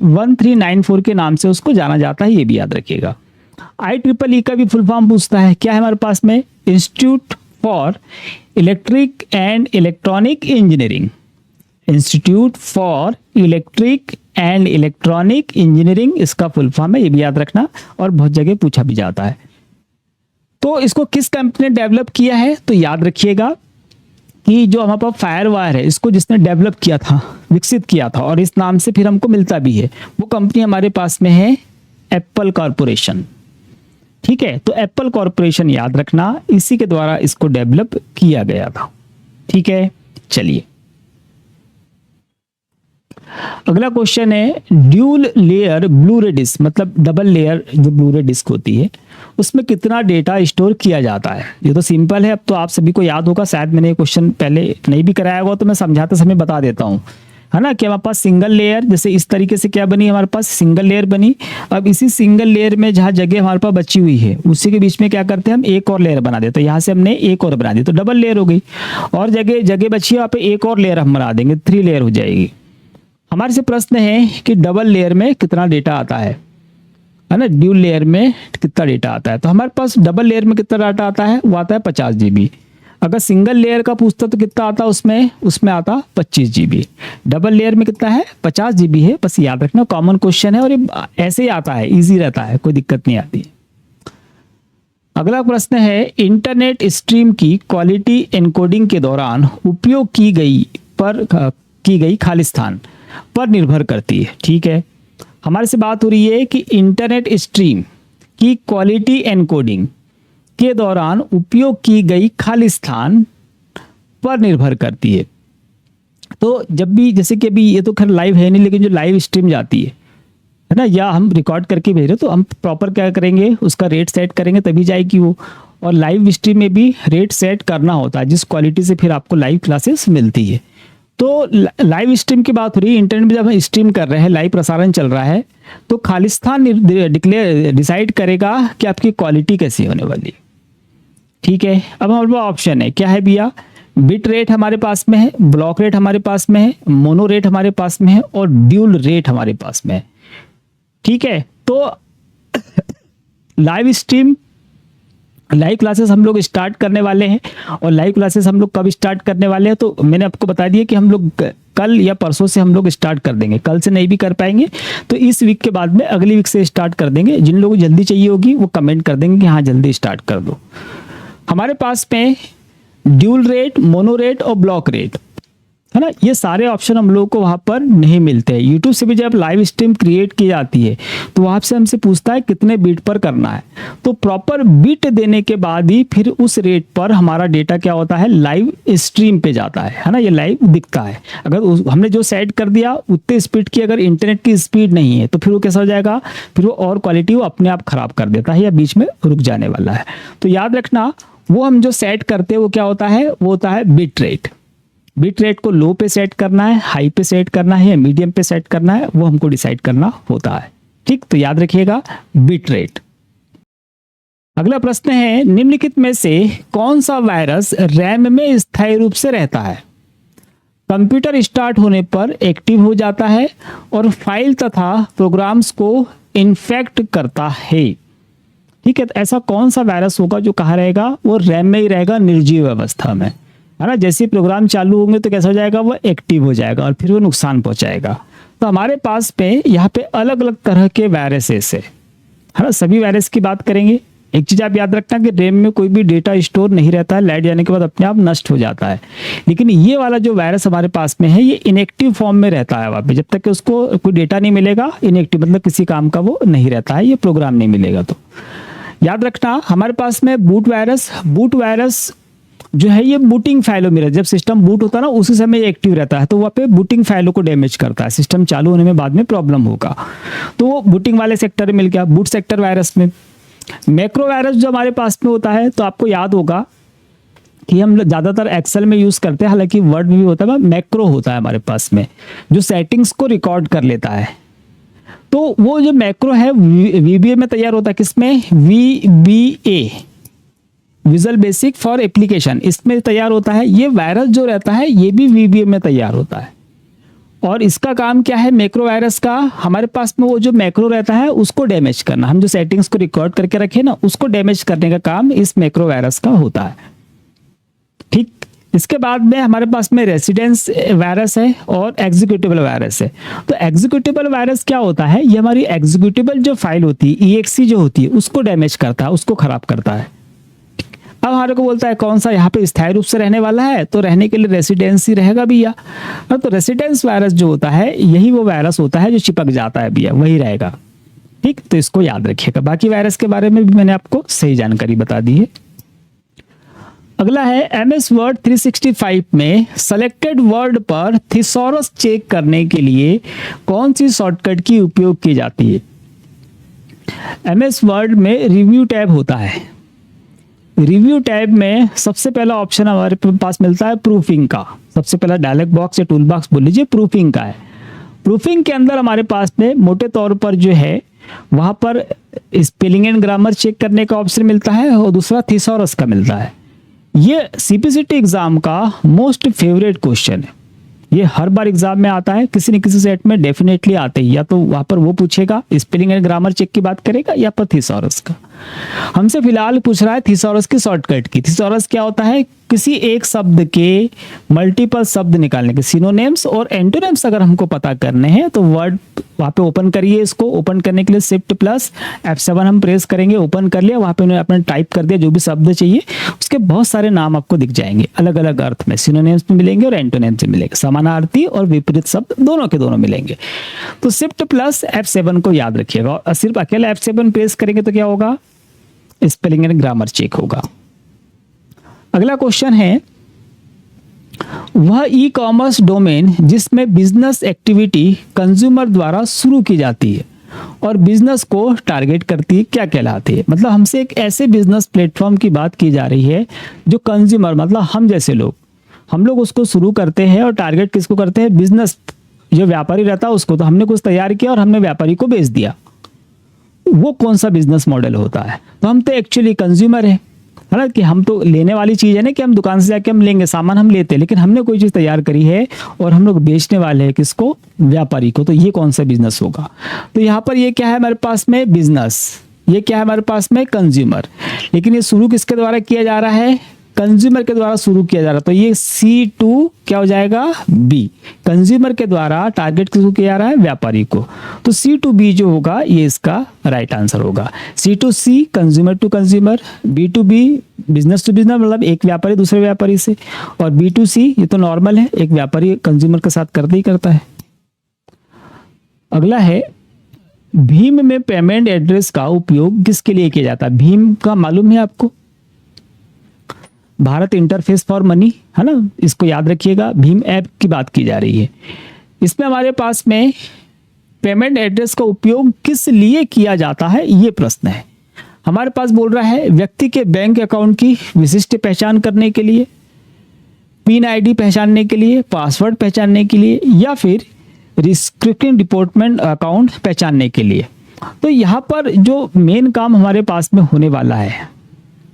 1394 के नाम से उसको जाना जाता है, ये भी याद रखिएगा। IEEE का भी फुल फॉर्म पूछता है, क्या है हमारे पास में, institute for electric and electronic engineering, institute for electric and electronic engineering इसका फुल फॉर्म है, ये भी याद रखना, और बहुत जगह पूछा भी जाता है। तो इसको किस कंपनी ने डेवलप किया है, तो याद रखिएगा कि जो हमारे पास फायरवायर है इसको जिसने डेवलप किया था, विकसित किया था, और इस नाम से फिर हमको मिलता भी है, वो कंपनी हमारे पास में है एप्पल कॉरपोरेशन, ठीक है। तो एप्पल कॉरपोरेशन याद रखना, इसी के द्वारा इसको डेवलप किया गया था, ठीक है। चलिए अगला क्वेश्चन है, ड्यूल लेयर ब्लू-रे डिस्क, मतलब डबल लेयर जो ब्लू-रे डिस्क होती है उसमें कितना डेटा स्टोर किया जाता है? ये तो सिंपल है, अब तो आप सभी को याद होगा, शायद मैंने ये क्वेश्चन पहले नहीं भी कराया होगा, तो मैं समझाते समय बता देता हूँ, है ना, कि हमारे पास सिंगल लेयर, जैसे इस तरीके से क्या बनी, हमारे पास सिंगल लेयर बनी। अब इसी सिंगल लेयर में जहाँ जगह हमारे पास बची हुई है उसी के बीच में क्या करते हैं, हम एक और लेयर बना देते हैं। यहाँ से हमने एक और बना दी तो डबल लेयर हो गई, और जगह बची है वहाँ पे एक और लेयर हम बना देंगे, 3 लेयर हो जाएगी। हमारे से प्रश्न है कि डबल लेयर में कितना डेटा आता है ना, ड्यूल लेयर में कितना डेटा आता है। तो हमारे पास डबल लेयर में कितना डाटा आता है, वो आता है 50 GB। अगर सिंगल लेयर का पूछता तो कितना आता उसमें आता 25 GB। डबल लेयर में कितना है 50 GB है। बस याद रखना कॉमन क्वेश्चन है और ये ऐसे ही आता है, इजी रहता है, कोई दिक्कत नहीं आती। अगला प्रश्न है इंटरनेट स्ट्रीम की क्वालिटी एन्कोडिंग के दौरान उपयोग की गई खालिस्तान पर निर्भर करती है। ठीक है, हमारे से बात हो रही है कि इंटरनेट स्ट्रीम की क्वालिटी एन्कोडिंग के दौरान उपयोग की गई खालिस्तान पर निर्भर करती है। तो जब भी, जैसे कि अभी ये तो खैर लाइव है नहीं, लेकिन जो लाइव स्ट्रीम जाती है ना, या हम रिकॉर्ड करके भेज रहे तो हम प्रॉपर क्या करेंगे, उसका रेट सेट करेंगे तभी जाएगी वो। और लाइव स्ट्रीम में भी रेट सेट करना होता है जिस क्वालिटी से फिर आपको लाइव क्लासेस मिलती है। तो लाइव स्ट्रीम की बात हो रही है, इंटरनेट में जब हम स्ट्रीम कर रहे हैं, लाइव प्रसारण चल रहा है, तो खालिस्तान डिसाइड करेगा कि आपकी क्वालिटी कैसी होने वाली। ठीक है, अब हमारे पास ऑप्शन है, क्या है भैया, बिट रेट हमारे पास में है, ब्लॉक रेट हमारे पास में है, मोनो रेट हमारे पास में है और ड्यूल रेट हमारे पास में है। ठीक है, तो लाइव स्ट्रीम, लाइव क्लासेस हम लोग स्टार्ट करने वाले हैं। और लाइव क्लासेस हम लोग कब स्टार्ट करने वाले हैं, तो मैंने आपको बता दिया कि हम लोग कल या परसों से हम लोग स्टार्ट कर देंगे। कल से नहीं भी कर पाएंगे तो इस वीक के बाद में अगली वीक से स्टार्ट कर देंगे। जिन लोगों को जल्दी चाहिए होगी वो कमेंट कर देंगे कि हाँ जल्दी स्टार्ट कर दो। हमारे पास में ड्यूल रेट, मोनो रेट और ब्लॉक रेट है ना, ये सारे ऑप्शन हम लोगों को वहाँ पर नहीं मिलते हैं। यूट्यूब से भी जब लाइव स्ट्रीम क्रिएट की जाती है तो वहाँ से हमसे पूछता है कितने बीट पर करना है, तो प्रॉपर बीट देने के बाद ही फिर उस रेट पर हमारा डेटा क्या होता है, लाइव स्ट्रीम पे जाता है ना, ये लाइव दिखता है। अगर हमने जो सेट कर दिया उतने स्पीड की अगर इंटरनेट की स्पीड नहीं है तो फिर वो कैसा हो जाएगा, फिर वो और क्वालिटी वो अपने आप खराब कर देता है या बीच में रुक जाने वाला है। तो याद रखना वो हम जो सेट करते हैं वो क्या होता है, वो होता है बिट रेट। बिट रेट को लो पे सेट करना है, हाई पे सेट करना है या मीडियम पे सेट करना है, वो हमको डिसाइड करना होता है। ठीक, तो याद रखिएगा बिट रेट। अगला प्रश्न है निम्नलिखित में से कौन सा वायरस रैम में स्थायी रूप से रहता है, कंप्यूटर स्टार्ट होने पर एक्टिव हो जाता है और फाइल तथा प्रोग्राम्स को इन्फेक्ट करता है। ठीक है, तो ऐसा कौन सा वायरस होगा जो कहाँ रहेगा, वो रैम में ही रहेगा, निर्जीव अवस्था में है ना। जैसे प्रोग्राम चालू होंगे तो कैसा हो जाएगा, वो एक्टिव हो जाएगा और फिर वो नुकसान पहुंचाएगा। तो हमारे पास पे यहाँ पे अलग अलग तरह के वायरसेस है ना, सभी वायरस की बात करेंगे। एक चीज आप याद रखना कि रैम में कोई भी डेटा स्टोर नहीं रहता है, लाइट जाने के बाद अपने आप नष्ट हो जाता है। लेकिन ये वाला जो वायरस हमारे पास में है ये इनएक्टिव फॉर्म में रहता है वहाँ पे, जब तक कि उसको कोई डेटा नहीं मिलेगा, इनएक्टिव मतलब किसी काम का वो नहीं रहता है, ये प्रोग्राम नहीं मिलेगा। तो याद रखना हमारे पास में बूट वायरस जो है ये बूटिंग फाइलों में, जब सिस्टम बूट होता है ना उसी समय ये एक्टिव रहता है, तो वहाँ पे बूटिंग फाइलों को डैमेज करता है, सिस्टम चालू होने में बाद में प्रॉब्लम होगा। तो वो बूटिंग वाले सेक्टर में मिल गया, बूट सेक्टर वायरस में। मैक्रो वायरस जो हमारे पास में होता है, तो आपको याद होगा कि हम ज़्यादातर एक्सेल में यूज़ करते हैं, हालांकि वर्ड में भी होता है, मैक्रो होता है हमारे पास में जो सेटिंग्स को रिकॉर्ड कर लेता है। तो वो जो मैक्रो है VBA में तैयार होता है, किसमें, VBA, visual basic for application, इसमें तैयार होता है। ये वायरस जो रहता है ये भी VBA में तैयार होता है और इसका काम क्या है, मैक्रो वायरस का हमारे पास में वो जो मैक्रो रहता है उसको डैमेज करना, हम जो सेटिंग्स को रिकॉर्ड करके रखे ना उसको डैमेज करने का काम इस मैक्रो वायरस का होता है। ठीक, इसके बाद में हमारे पास में रेसिडेंस वायरस है और एग्जीक्यूटेबल वायरस है। तो एग्जीक्यूटेबल वायरस क्या होता है, ये हमारी एग्जीक्यूटेबल जो फाइल होती है EXE जो होती है उसको डैमेज करता है, उसको खराब करता है। अब हमारे को बोलता है कौन सा यहाँ पे स्थायी रूप से रहने वाला है, तो रहने के लिए रेसिडेंसी रहेगा भैया। तो रेसिडेंस वायरस जो होता है यही वो वायरस होता है जो चिपक जाता है भैया, वही रहेगा। ठीक, तो इसको याद रखिएगा। बाकी वायरस के बारे में भी मैंने आपको सही जानकारी बता दी है। अगला है MS वर्ड 365 में सेलेक्टेड वर्ड पर थिसॉरस चेक करने के लिए कौन सी शॉर्टकट की उपयोग की जाती है। MS वर्ड में रिव्यू टैब होता है, रिव्यू टैब में सबसे पहला ऑप्शन हमारे पास मिलता है प्रूफिंग का। सबसे पहला डायलॉग बॉक्स या टूल बॉक्स बोल लीजिए, प्रूफिंग का है। प्रूफिंग के अंदर हमारे पास में मोटे तौर पर जो है वहाँ पर स्पेलिंग एंड ग्रामर चेक करने का ऑप्शन मिलता है और दूसरा थिसॉरस का मिलता है। ये CPCT एग्जाम का मोस्ट फेवरेट क्वेश्चन है, ये हर बार एग्जाम में आता है, किसी न किसी सेट में डेफिनेटली आते ही, या तो वहाँ पर वो पूछेगा स्पेलिंग एंड ग्रामर चेक की बात करेगा या पर थिसॉरस का। हमसे फिलहाल पूछ रहा है थिसॉरस की शॉर्टकट की। थिसॉरस क्या होता है, किसी एक शब्द के मल्टीपल शब्द निकालने के सिनोनिम्स और एंटोनिम्स अगर हमको पता करने हैं तो वर्ड वहाँ पे ओपन करिए। इसको ओपन करने के लिए शिफ्ट प्लस F7 हम प्रेस करेंगे। ओपन कर लिया, वहाँ पे उन्होंने अपने टाइप कर दिया जो भी शब्द चाहिए, उसके बहुत सारे नाम आपको दिख जाएंगे अलग अलग अर्थ में, सिनोनिम्स में मिलेंगे और एंटोनिम्स में मिलेंगे, समानार्थी और विपरीत शब्द दोनों के दोनों मिलेंगे। तो शिफ्ट प्लस F7 को याद रखिएगा और सिर्फ अकेला F7 प्रेस करेंगे तो क्या होगा, स्पेलिंग एंड ग्रामर चेक होगा। अगला क्वेश्चन है, वह ई कॉमर्स डोमेन जिसमें बिजनेस एक्टिविटी कंज्यूमर द्वारा शुरू की जाती है और बिजनेस को टारगेट करती है क्या कहलाती है। मतलब हमसे एक ऐसे बिजनेस प्लेटफॉर्म की बात की जा रही है जो कंज्यूमर मतलब हम जैसे लोग, हम लोग उसको शुरू करते हैं और टारगेट किसको करते हैं, बिजनेस जो व्यापारी रहता है उसको। तो हमने कुछ तैयार किया और हमने व्यापारी को बेच दिया, वो कौन सा बिजनेस मॉडल होता है। तो हम तो एक्चुअली कंज्यूमर है ना, कि हम तो लेने वाली चीज़ है ना, कि हम दुकान से जाके हम लेंगे, सामान हम लेते हैं, लेकिन हमने कोई चीज़ तैयार करी है और हम लोग बेचने वाले हैं किसको, व्यापारी को। तो ये कौन सा बिजनेस होगा। तो यहाँ पर ये क्या है हमारे पास में, बिजनेस, ये क्या है हमारे पास में, कंज्यूमर। लेकिन ये शुरू किसके द्वारा किया जा रहा है, कंज्यूमर के द्वारा शुरू किया जा रहा है। तो ये C2 क्या हो जाएगा, B, कंज्यूमर के द्वारा टारगेट किसको किया जा रहा है, व्यापारी को। तो C2B जो होगा ये इसका राइट आंसर होगा। C2C consumer to consumer, B2B business to business मतलब एक व्यापारी दूसरे व्यापारी से, और B2C ये तो नॉर्मल है, एक व्यापारी कंज्यूमर के साथ करते ही करता है। अगला है, भीम में पेमेंट एड्रेस का उपयोग किसके लिए किया जाता है। भीम का मालूम है आपको, भारत इंटरफेस फॉर मनी है ना, इसको याद रखिएगा। भीम ऐप की बात की जा रही है। इसमें हमारे पास में पेमेंट एड्रेस का उपयोग किस लिए किया जाता है, ये प्रश्न है। हमारे पास बोल रहा है व्यक्ति के बैंक अकाउंट की विशिष्ट पहचान करने के लिए, पिन आईडी पहचानने के लिए, पासवर्ड पहचानने के लिए, या फिर रिस्ट्रिक्टिंग डिपोर्टमेंट अकाउंट पहचानने के लिए। तो यहाँ पर जो मेन काम हमारे पास में होने वाला है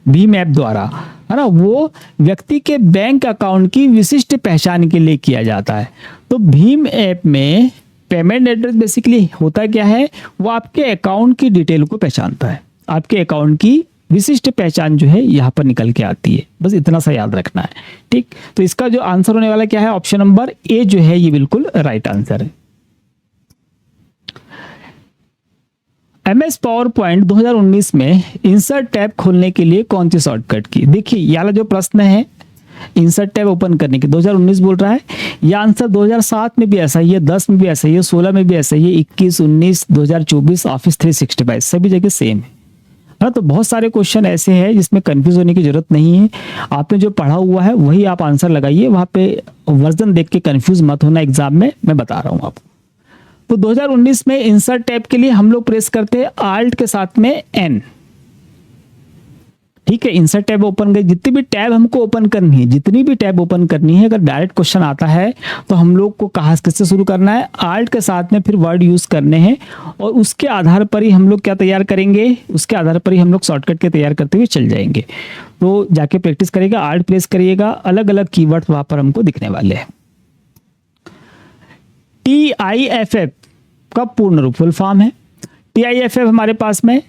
भीम ऐप द्वारा है ना, वो व्यक्ति के बैंक अकाउंट की विशिष्ट पहचान के लिए किया जाता है। तो भीम ऐप में पेमेंट एड्रेस बेसिकली होता क्या है, वो आपके अकाउंट की डिटेल को पहचानता है। आपके अकाउंट की विशिष्ट पहचान जो है यहाँ पर निकल के आती है, बस इतना सा याद रखना है, ठीक। तो इसका जो आंसर होने वाला क्या है, ऑप्शन नंबर ए जो है ये बिल्कुल राइट आंसर है। MS पावर पॉइंट 2019 में इंसर्ट टैब खोलने के लिए कौन सी शॉर्टकट की। देखिए ये वाला जो प्रश्न है इंसर्ट टैब ओपन करने के 2019 बोल रहा है, यह आंसर 2007 में भी ऐसा ही है, 10 में भी ऐसा ही है, 16 में भी ऐसा ही है, 21, 19, 2024 ऑफिस 365 सभी जगह सेम है ना। तो बहुत सारे क्वेश्चन ऐसे हैं जिसमें कंफ्यूज होने की जरूरत नहीं है। आपने जो पढ़ा हुआ है वही आप आंसर लगाइए, वहाँ पे वर्जन देख के कंफ्यूज मत होना एग्जाम में, मैं बता रहा हूँ आपको। तो 2019 में इंसर्ट टैब के लिए हम लोग प्रेस करते हैं आल्ट के साथ में N, ठीक है। इंसर्ट टैब ओपन गई, जितनी भी टैब हमको ओपन करनी है, जितनी भी टैब ओपन करनी है, अगर डायरेक्ट क्वेश्चन आता है तो हम लोग को कहाँ किससे शुरू करना है, आल्ट के साथ में फिर वर्ड यूज करने हैं और उसके आधार पर ही हम लोग क्या तैयार करेंगे, उसके आधार पर ही हम लोग शॉर्टकट के तैयार करते हुए चल जाएंगे। तो जाके प्रैक्टिस करिएगा, आल्ट प्रेस करिएगा, अलग अलग कीवर्ड वहां पर हमको दिखने वाले हैं। TIFF का पूर्ण रूप फुल फॉर्म है। TIFF हमारे पास में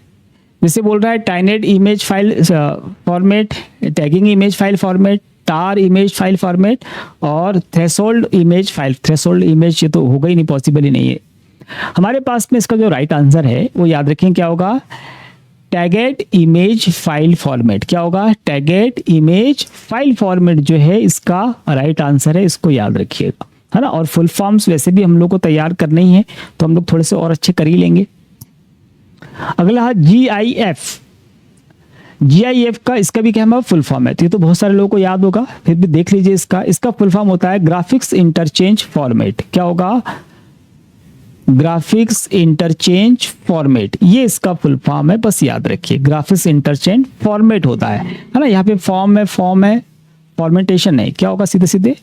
जैसे बोल रहा है टाइनेट image file format, tagging image file format, tar image file format और threshold image file. Threshold image ये तो होगा ही नहीं, पॉसिबल ही नहीं है हमारे पास में। इसका जो राइट आंसर है वो याद रखें क्या होगा, टैगेड इमेज फाइल फॉर्मेट। क्या होगा, टैगेड इमेज फाइल फॉर्मेट जो है इसका राइट आंसर है, इसको याद रखिएगा है ना। और फुल फॉर्म्स वैसे भी हम लोग को तैयार करने ही है तो हम लोग थोड़े से और अच्छे कर ही लेंगे। अगला है GIF। GIF का इसका भी क्या है फुल फॉर्म है, तो ये तो बहुत सारे लोगों को याद होगा, फिर भी देख लीजिए। इसका फुल फॉर्म होता है ग्राफिक्स इंटरचेंज फॉर्मेट। क्या होगा, ग्राफिक्स इंटरचेंज फॉर्मेट, ये इसका फुल फॉर्म है, बस याद रखिए ग्राफिक्स इंटरचेंज फॉर्मेट होता है ना। यहाँ पे फॉर्म है फॉर्मेटेशन नहीं, क्या होगा सीधे सीधे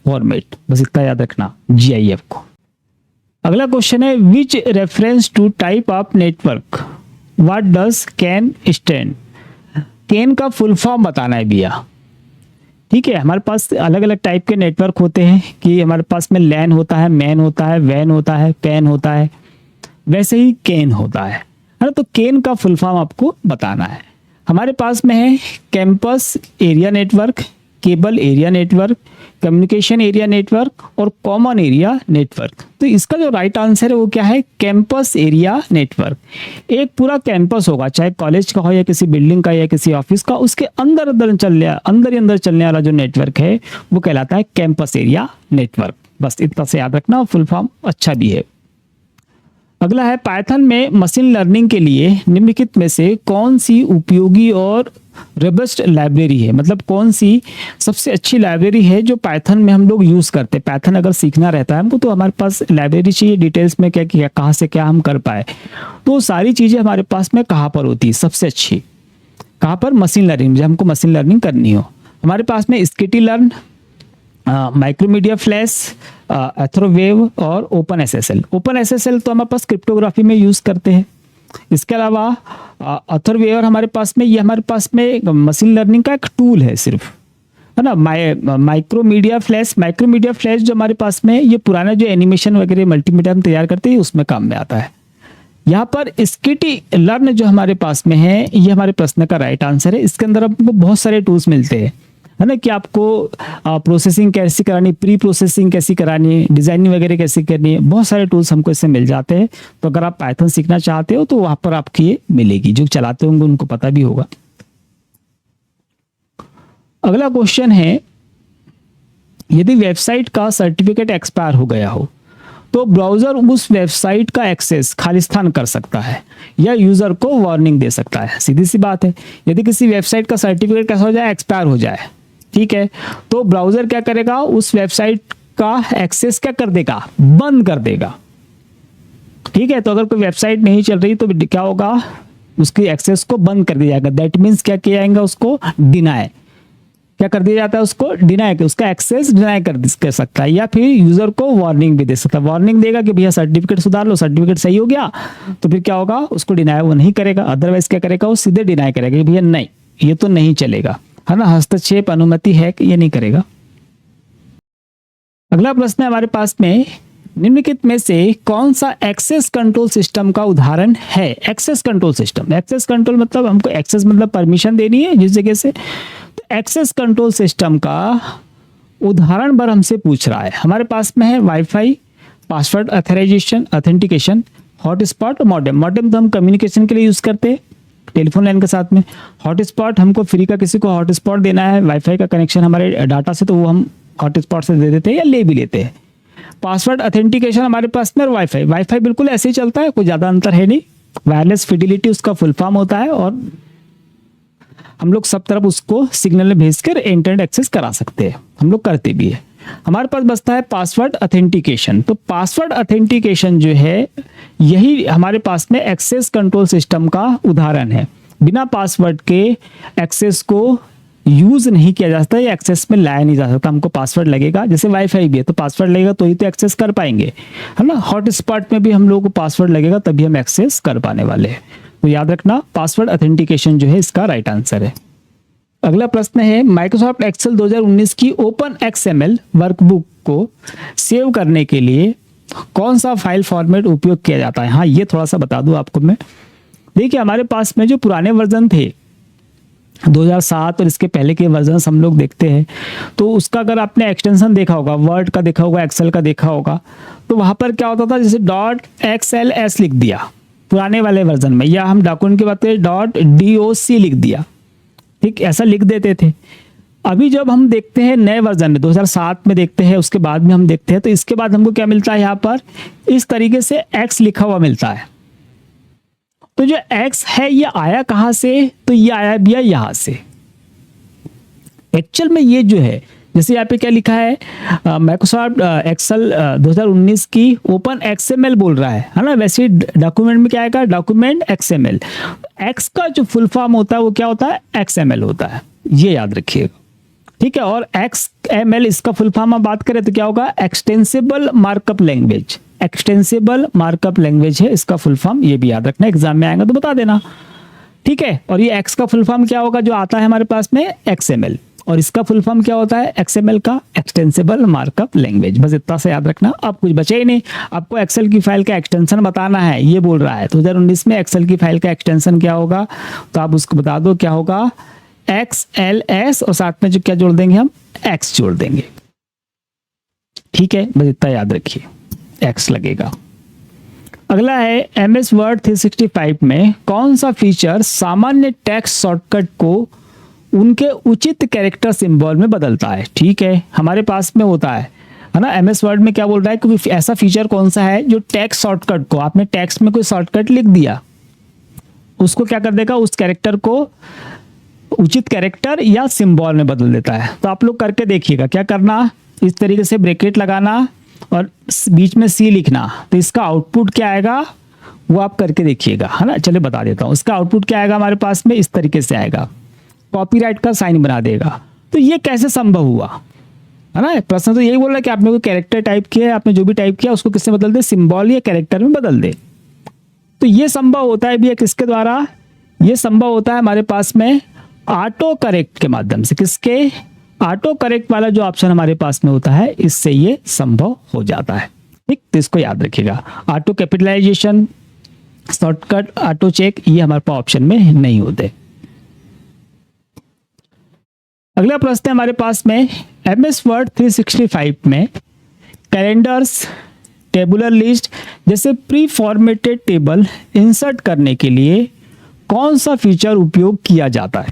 फॉर्मेट, बस इतना याद रखना GIF को। अगला क्वेश्चन है which reference to type of network what does CAN stand. CAN का फुल फॉर्म बताना है भैया, ठीक है। हमारे पास अलग अलग टाइप के नेटवर्क होते हैं कि हमारे पास में लैन होता है, मैन होता है, वैन होता है, पैन होता है, वैसे ही कैन होता है ना। तो कैन का फुल फॉर्म आपको बताना है। हमारे पास में है campus area network, cable area network, communication area network और कॉमन एरिया नेटवर्क। तो इसका जो राइट आंसर है वो क्या है, कैंपस एरिया नेटवर्क। एक पूरा कैंपस होगा, चाहे कॉलेज का हो या किसी बिल्डिंग का या किसी ऑफिस का, उसके अंदर अंदर ही अंदर चलने वाला जो नेटवर्क है वो कहलाता है कैंपस एरिया नेटवर्क। बस इतना से याद रखना, फुल फॉर्म अच्छा भी है। अगला है, पाइथन में मशीन लर्निंग के लिए निम्नलिखित में से कौन सी उपयोगी और रोबस्ट लाइब्रेरी है, मतलब कौन सी सबसे अच्छी लाइब्रेरी है जो पाइथन में हम लोग यूज करते हैं। पाइथन अगर सीखना रहता है हमको तो हमारे पास लाइब्रेरी चाहिए, डिटेल्स में क्या क्या कहाँ से क्या हम कर पाए। तो सारी चीजें हमारे पास में कहाँ पर होती है सबसे अच्छी, कहाँ पर, मशीन लर्निंग, जब हमको मशीन लर्निंग करनी हो। हमारे पास में स्किटिलर्न, माइक्रोमीडिया फ्लैश, एथरोवेव और ओपन एसएसएल। ओपन एसएसएल तो हमारे पास क्रिप्टोग्राफी में यूज करते हैं। इसके अलावा एथरोवेव हमारे पास में, ये हमारे पास में मशीन लर्निंग का एक टूल है सिर्फ, है ना। माइक्रोमीडिया फ्लैश जो हमारे पास में, ये पुराना जो एनिमेशन वगैरह मल्टीमीडिया हम तैयार करते हैं उसमें काम में आता है। यहाँ पर स्किटिलर्न जो हमारे पास में है, ये हमारे प्रश्न का राइट आंसर है। इसके अंदर आपको बहुत सारे टूल्स मिलते हैं, है ना, कि आपको प्रोसेसिंग कैसी करानी, प्री प्रोसेसिंग कैसी करानी, डिजाइनिंग वगैरह कैसी करनी है, बहुत सारे टूल्स हमको इससे मिल जाते हैं। तो अगर आप पाइथन सीखना चाहते हो तो वहां पर आपकी ये मिलेगी, जो चलाते होंगे उनको पता भी होगा। अगला क्वेश्चन है, यदि वेबसाइट का सर्टिफिकेट एक्सपायर हो गया हो तो ब्राउजर उस वेबसाइट का एक्सेस खालिस्तान कर सकता है या यूजर को वार्निंग दे सकता है। सीधी सी बात है, यदि किसी वेबसाइट का सर्टिफिकेट कैसा हो जाए, एक्सपायर हो जाए, ठीक है, तो ब्राउजर क्या करेगा, उस वेबसाइट का एक्सेस क्या कर देगा, बंद कर देगा। ठीक है, तो अगर कोई वेबसाइट नहीं चल रही तो क्या होगा, उसकी एक्सेस को बंद कर दिया जाएगा। दैट मीन्स क्या किया जाएगा, उसको डिनाई, क्या कर दिया जाता है, उसको डिनाई, उसका एक्सेस डिनाई कर सकता है, या फिर यूजर को वार्निंग भी दे सकता है। वार्निंग देगा कि भैया सर्टिफिकेट सुधार लो, सर्टिफिकेट सही हो गया, तो फिर क्या होगा, उसको डिनाई वो नहीं करेगा। अदरवाइज क्या करेगा, वो सीधे डिनाई करेगा कि भैया नहीं, ये तो नहीं चलेगा, है ना, हस्तक्षेप अनुमति है कि ये नहीं करेगा। अगला प्रश्न है हमारे पास में, निम्नलिखित में से कौन सा एक्सेस कंट्रोल सिस्टम का उदाहरण है। Access control system, access control मतलब हमको एक्सेस मतलब परमिशन देनी है जिस जगह से, तो एक्सेस कंट्रोल सिस्टम का उदाहरण पर हमसे पूछ रहा है। हमारे पास में है wifi, password authorisation, authentication, hotspot और मॉडेम। मॉडेम तो हम कम्युनिकेशन के लिए यूज करते हैं टेलीफोन लाइन के साथ में। हॉटस्पॉट हमको फ्री का किसी को हॉटस्पॉट देना है, वाईफाई का कनेक्शन हमारे डाटा से, तो वो हम हॉटस्पॉट से दे देते हैं या ले भी लेते हैं। पासवर्ड ऑथेंटिकेशन हमारे पास में, और वाईफाई बिल्कुल ऐसे ही चलता है, कोई ज़्यादा अंतर है नहीं। वायरलेस फिडिलिटी उसका फुल फॉर्म होता है, और हम लोग सब तरफ उसको सिग्नल में भेजकर इंटरनेट एक्सेस करा सकते हैं, हम लोग करते भी है। हमारे पास बचता है पासवर्ड ऑथेंटिकेशन। तो पासवर्ड ऑथेंटिकेशन जो है, यही हमारे पास में एक्सेस कंट्रोल सिस्टम का उदाहरण है। बिना पासवर्ड के एक्सेस को यूज नहीं किया जा सकता, या एक्सेस में लाया नहीं जा सकता। हमको पासवर्ड लगेगा, जैसे वाईफाई भी है तो पासवर्ड लगेगा तो ही तो एक्सेस कर पाएंगे, है ना। हॉटस्पॉट में भी हम लोगों को पासवर्ड लगेगा तभी हम एक्सेस कर पाने वाले हैं। तो याद रखना, पासवर्ड ऑथेंटिकेशन जो है इसका राइट आंसर है। अगला प्रश्न है, माइक्रोसॉफ्ट एक्सेल 2019 की ओपन एक्सएमएल वर्कबुक को सेव करने के लिए कौन सा फाइल फॉर्मेट उपयोग किया जाता है। हाँ, ये थोड़ा सा बता दूं आपको मैं। देखिए, हमारे पास में जो पुराने वर्जन थे 2007 और इसके पहले के वर्जन हम लोग देखते हैं, तो उसका अगर आपने एक्सटेंशन देखा होगा, वर्ड का देखा होगा, एक्सेल का देखा होगा, तो वहां पर क्या होता था, जैसे .xls लिख दिया पुराने वाले वर्जन में, या हम डॉक्यूमेंट की बात करें .doc लिख दिया, ठीक, ऐसा लिख देते थे। अभी जब हम देखते हैं नए वर्जन में 2007 में देखते हैं, उसके बाद में हम देखते हैं, तो इसके बाद हमको क्या मिलता है, यहाँ पर इस तरीके से x लिखा हुआ मिलता है। तो जो x है ये आया कहां से, तो ये आया भी है यहां से। एक्चुअल में ये जो है, जैसे यहाँ पे क्या लिखा है, माइक्रोसॉफ्ट एक्सेल 2019 की ओपन एक्सएमएल बोल रहा है ना, वैसे डॉक्यूमेंट में क्या आएगा, डॉक्यूमेंट एक्सएमएल। एक्स का जो फुल फॉर्म होता है वो क्या होता है, एक्सएमएल होता है, ये याद रखिएगा, ठीक है। और एक्सएमएल इसका फुल फॉर्म हम बात करें तो क्या होगा, extensible markup language. Extensible markup language है इसका फुल फॉर्म, ये भी याद रखना, एग्जाम में आएगा तो बता देना, ठीक है। और ये एक्स का फुल फॉर्म क्या होगा, जो आता है हमारे पास में एक्सएमएल, और इसका फुल फॉर्म क्या होता है, एक्सएमएल का एक्सटेंसिबल मार्कअप लैंग्वेज। बस इतना से याद रखना, अब कुछ बचे ही नहीं। आपको एक्सेल की फाइल का एक्सटेंशन बताना है, ये बोल रहा है 2019 में एक्सेल की फाइल का एक्सटेंशन क्या होगा, तो आप उसको बता दो क्या होगा, XLS और साथ में जो क्या जोड़ देंगे हम X जोड़ देंगे। ठीक है, बस इतना याद रखिए, X लगेगा। अगला है MS वर्ड 365 में कौन सा फीचर सामान्य टेक्स्ट शॉर्टकट को उनके उचित कैरेक्टर सिंबल में बदलता है। ठीक है, हमारे पास में होता है ना, MS वर्ड में क्या बोल रहा है कि ऐसा फीचर कौन सा है जो टेक्स्ट शॉर्टकट को, आपने टेक्स्ट में कोई शॉर्टकट लिख दिया, उसको क्या कर देगा, उस कैरेक्टर को उचित कैरेक्टर या सिंबल में बदल देता है। तो आप लोग करके देखिएगा, क्या करना, इस तरीके से ब्रैकेट लगाना और बीच में C लिखना, तो इसका आउटपुट क्या आएगा वो आप करके देखिएगा, है ना। चलिए बता देता हूँ, इसका आउटपुट क्या आएगा हमारे पास में, इस तरीके से आएगा, कॉपीराइट का साइन बना देगा। तो ये कैसे संभव हुआ, है ना। प्रश्न तो यही बोल रहा है कि आपने कोई कैरेक्टर टाइप किया है, आपने जो भी टाइप किया उसको किससे बदल दे, सिंबल या कैरेक्टर में बदल दे। तो ये संभव होता है भी किसके द्वारा, ये संभव होता है हमारे पास में ऑटो करेक्ट के माध्यम से। किसके, ऑटो करेक्ट वाला जो ऑप्शन हमारे पास में होता है, इससे ये संभव हो जाता है। ठीक, तो इसको याद रखिएगा, auto capitalisation, shortcut, auto check, ये हमारे पास ऑप्शन में नहीं होते। अगला प्रश्न है हमारे पास में MS वर्ड 365 में कैलेंडर्स, टेबुलर लिस्ट जैसे प्री फॉर्मेटेड टेबल इंसर्ट करने के लिए कौन सा फीचर उपयोग किया जाता है।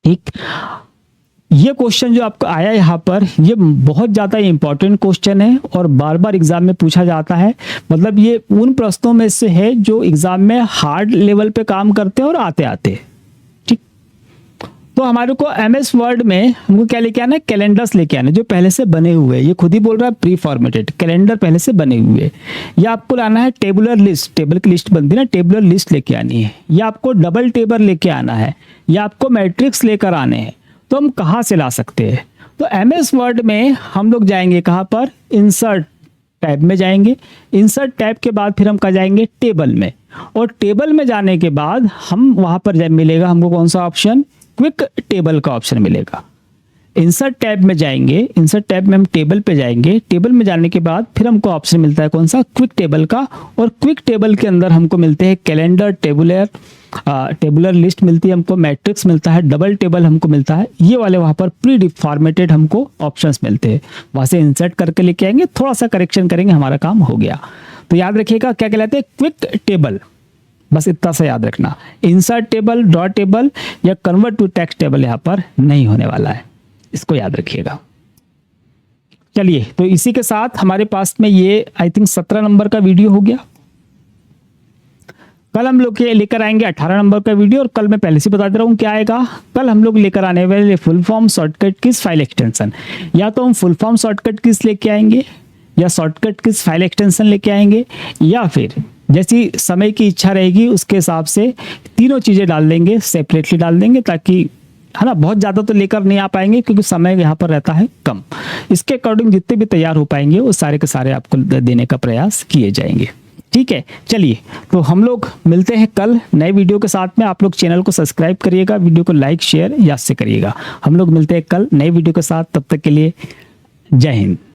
ठीक, ये क्वेश्चन जो आपको आया यहाँ पर, ये बहुत ज़्यादा इंपॉर्टेंट क्वेश्चन है और बार बार एग्जाम में पूछा जाता है। मतलब ये उन प्रश्नों में से है जो एग्जाम में हार्ड लेवल पे काम करते हैं और आते आते। ठीक, तो हमारे को MS वर्ड में हमको क्या लेके आना है, कैलेंडर्स लेके आना है जो पहले से बने हुए हैं। ये खुद ही बोल रहा है प्री फॉर्मेटेड, कैलेंडर पहले से बने हुए। या आपको लाना है टेबुलर लिस्ट, टेबल की लिस्ट बनती है ना, टेबुलर लिस्ट लेके आनी है। या आपको डबल टेबल लेके आना है, या आपको मैट्रिक्स लेकर आने हैं। तो हम कहाँ से ला सकते हैं, तो MS वर्ड में हम लोग जाएंगे कहाँ पर, इंसर्ट टैब में जाएंगे। इंसर्ट टैब के बाद फिर हम कहाँ जाएंगे, टेबल में। और टेबल में जाने के बाद हम वहाँ पर मिलेगा हमको कौन सा ऑप्शन, क्विक टेबल का ऑप्शन मिलेगा। इंसर्ट टैब में जाएंगे, इंसर्ट टैब में हम टेबल पे जाएंगे। टेबल में जाने के बाद फिर हमको ऑप्शन मिलता है कौन सा, क्विक टेबल का। और क्विक टेबल के अंदर हमको मिलते हैं कैलेंडर, टेबुलर लिस्ट मिलती है हमको, मैट्रिक्स मिलता है, डबल टेबल हमको मिलता है। ये वाले वहाँ पर प्री फॉर्मेटेड हमको ऑप्शंस मिलते हैं, वहाँ से इंसर्ट करके लेके आएंगे, थोड़ा सा करेक्शन करेंगे, हमारा काम हो गया। तो याद रखिएगा क्या कहलाते हैं, क्विक टेबल, बस इतना सा याद रखना। इंसर्ट टेबल, ड्रॉ टेबल या कन्वर्ट टू टेक्स्ट टेबल यहाँ पर नहीं होने वाला है, इसको याद रखिएगा। चलिए, तो इसी के साथ हमारे पास में ये आई थिंक 17 नंबर का वीडियो हो गया। कल हम लोग लेकर आएंगे 18 नंबर का वीडियो। और कल मैं पहले से बता दे रहा हूँ क्या आएगा, कल हम लोग लेकर आने वाले फुल फॉर्म शॉर्टकट किस फाइल एक्सटेंशन। या तो हम फुल फॉर्म शॉर्टकट किस लेके आएंगे, या शॉर्टकट किस फाइल एक्सटेंशन लेके आएंगे, या फिर जैसी समय की इच्छा रहेगी उसके हिसाब से तीनों चीज़ें डाल देंगे, सेपरेटली डाल देंगे, ताकि है ना बहुत ज़्यादा तो लेकर नहीं आ पाएंगे क्योंकि समय यहाँ पर रहता है कम। इसके अकॉर्डिंग जितने भी तैयार हो पाएंगे वो सारे के सारे आपको देने का प्रयास किए जाएंगे। ठीक है, चलिए तो हम लोग मिलते हैं कल नए वीडियो के साथ में। आप लोग चैनल को सब्सक्राइब करिएगा, वीडियो को लाइक शेयर याद से करिएगा। हम लोग मिलते हैं कल नए वीडियो के साथ, तब तक के लिए जय हिंद।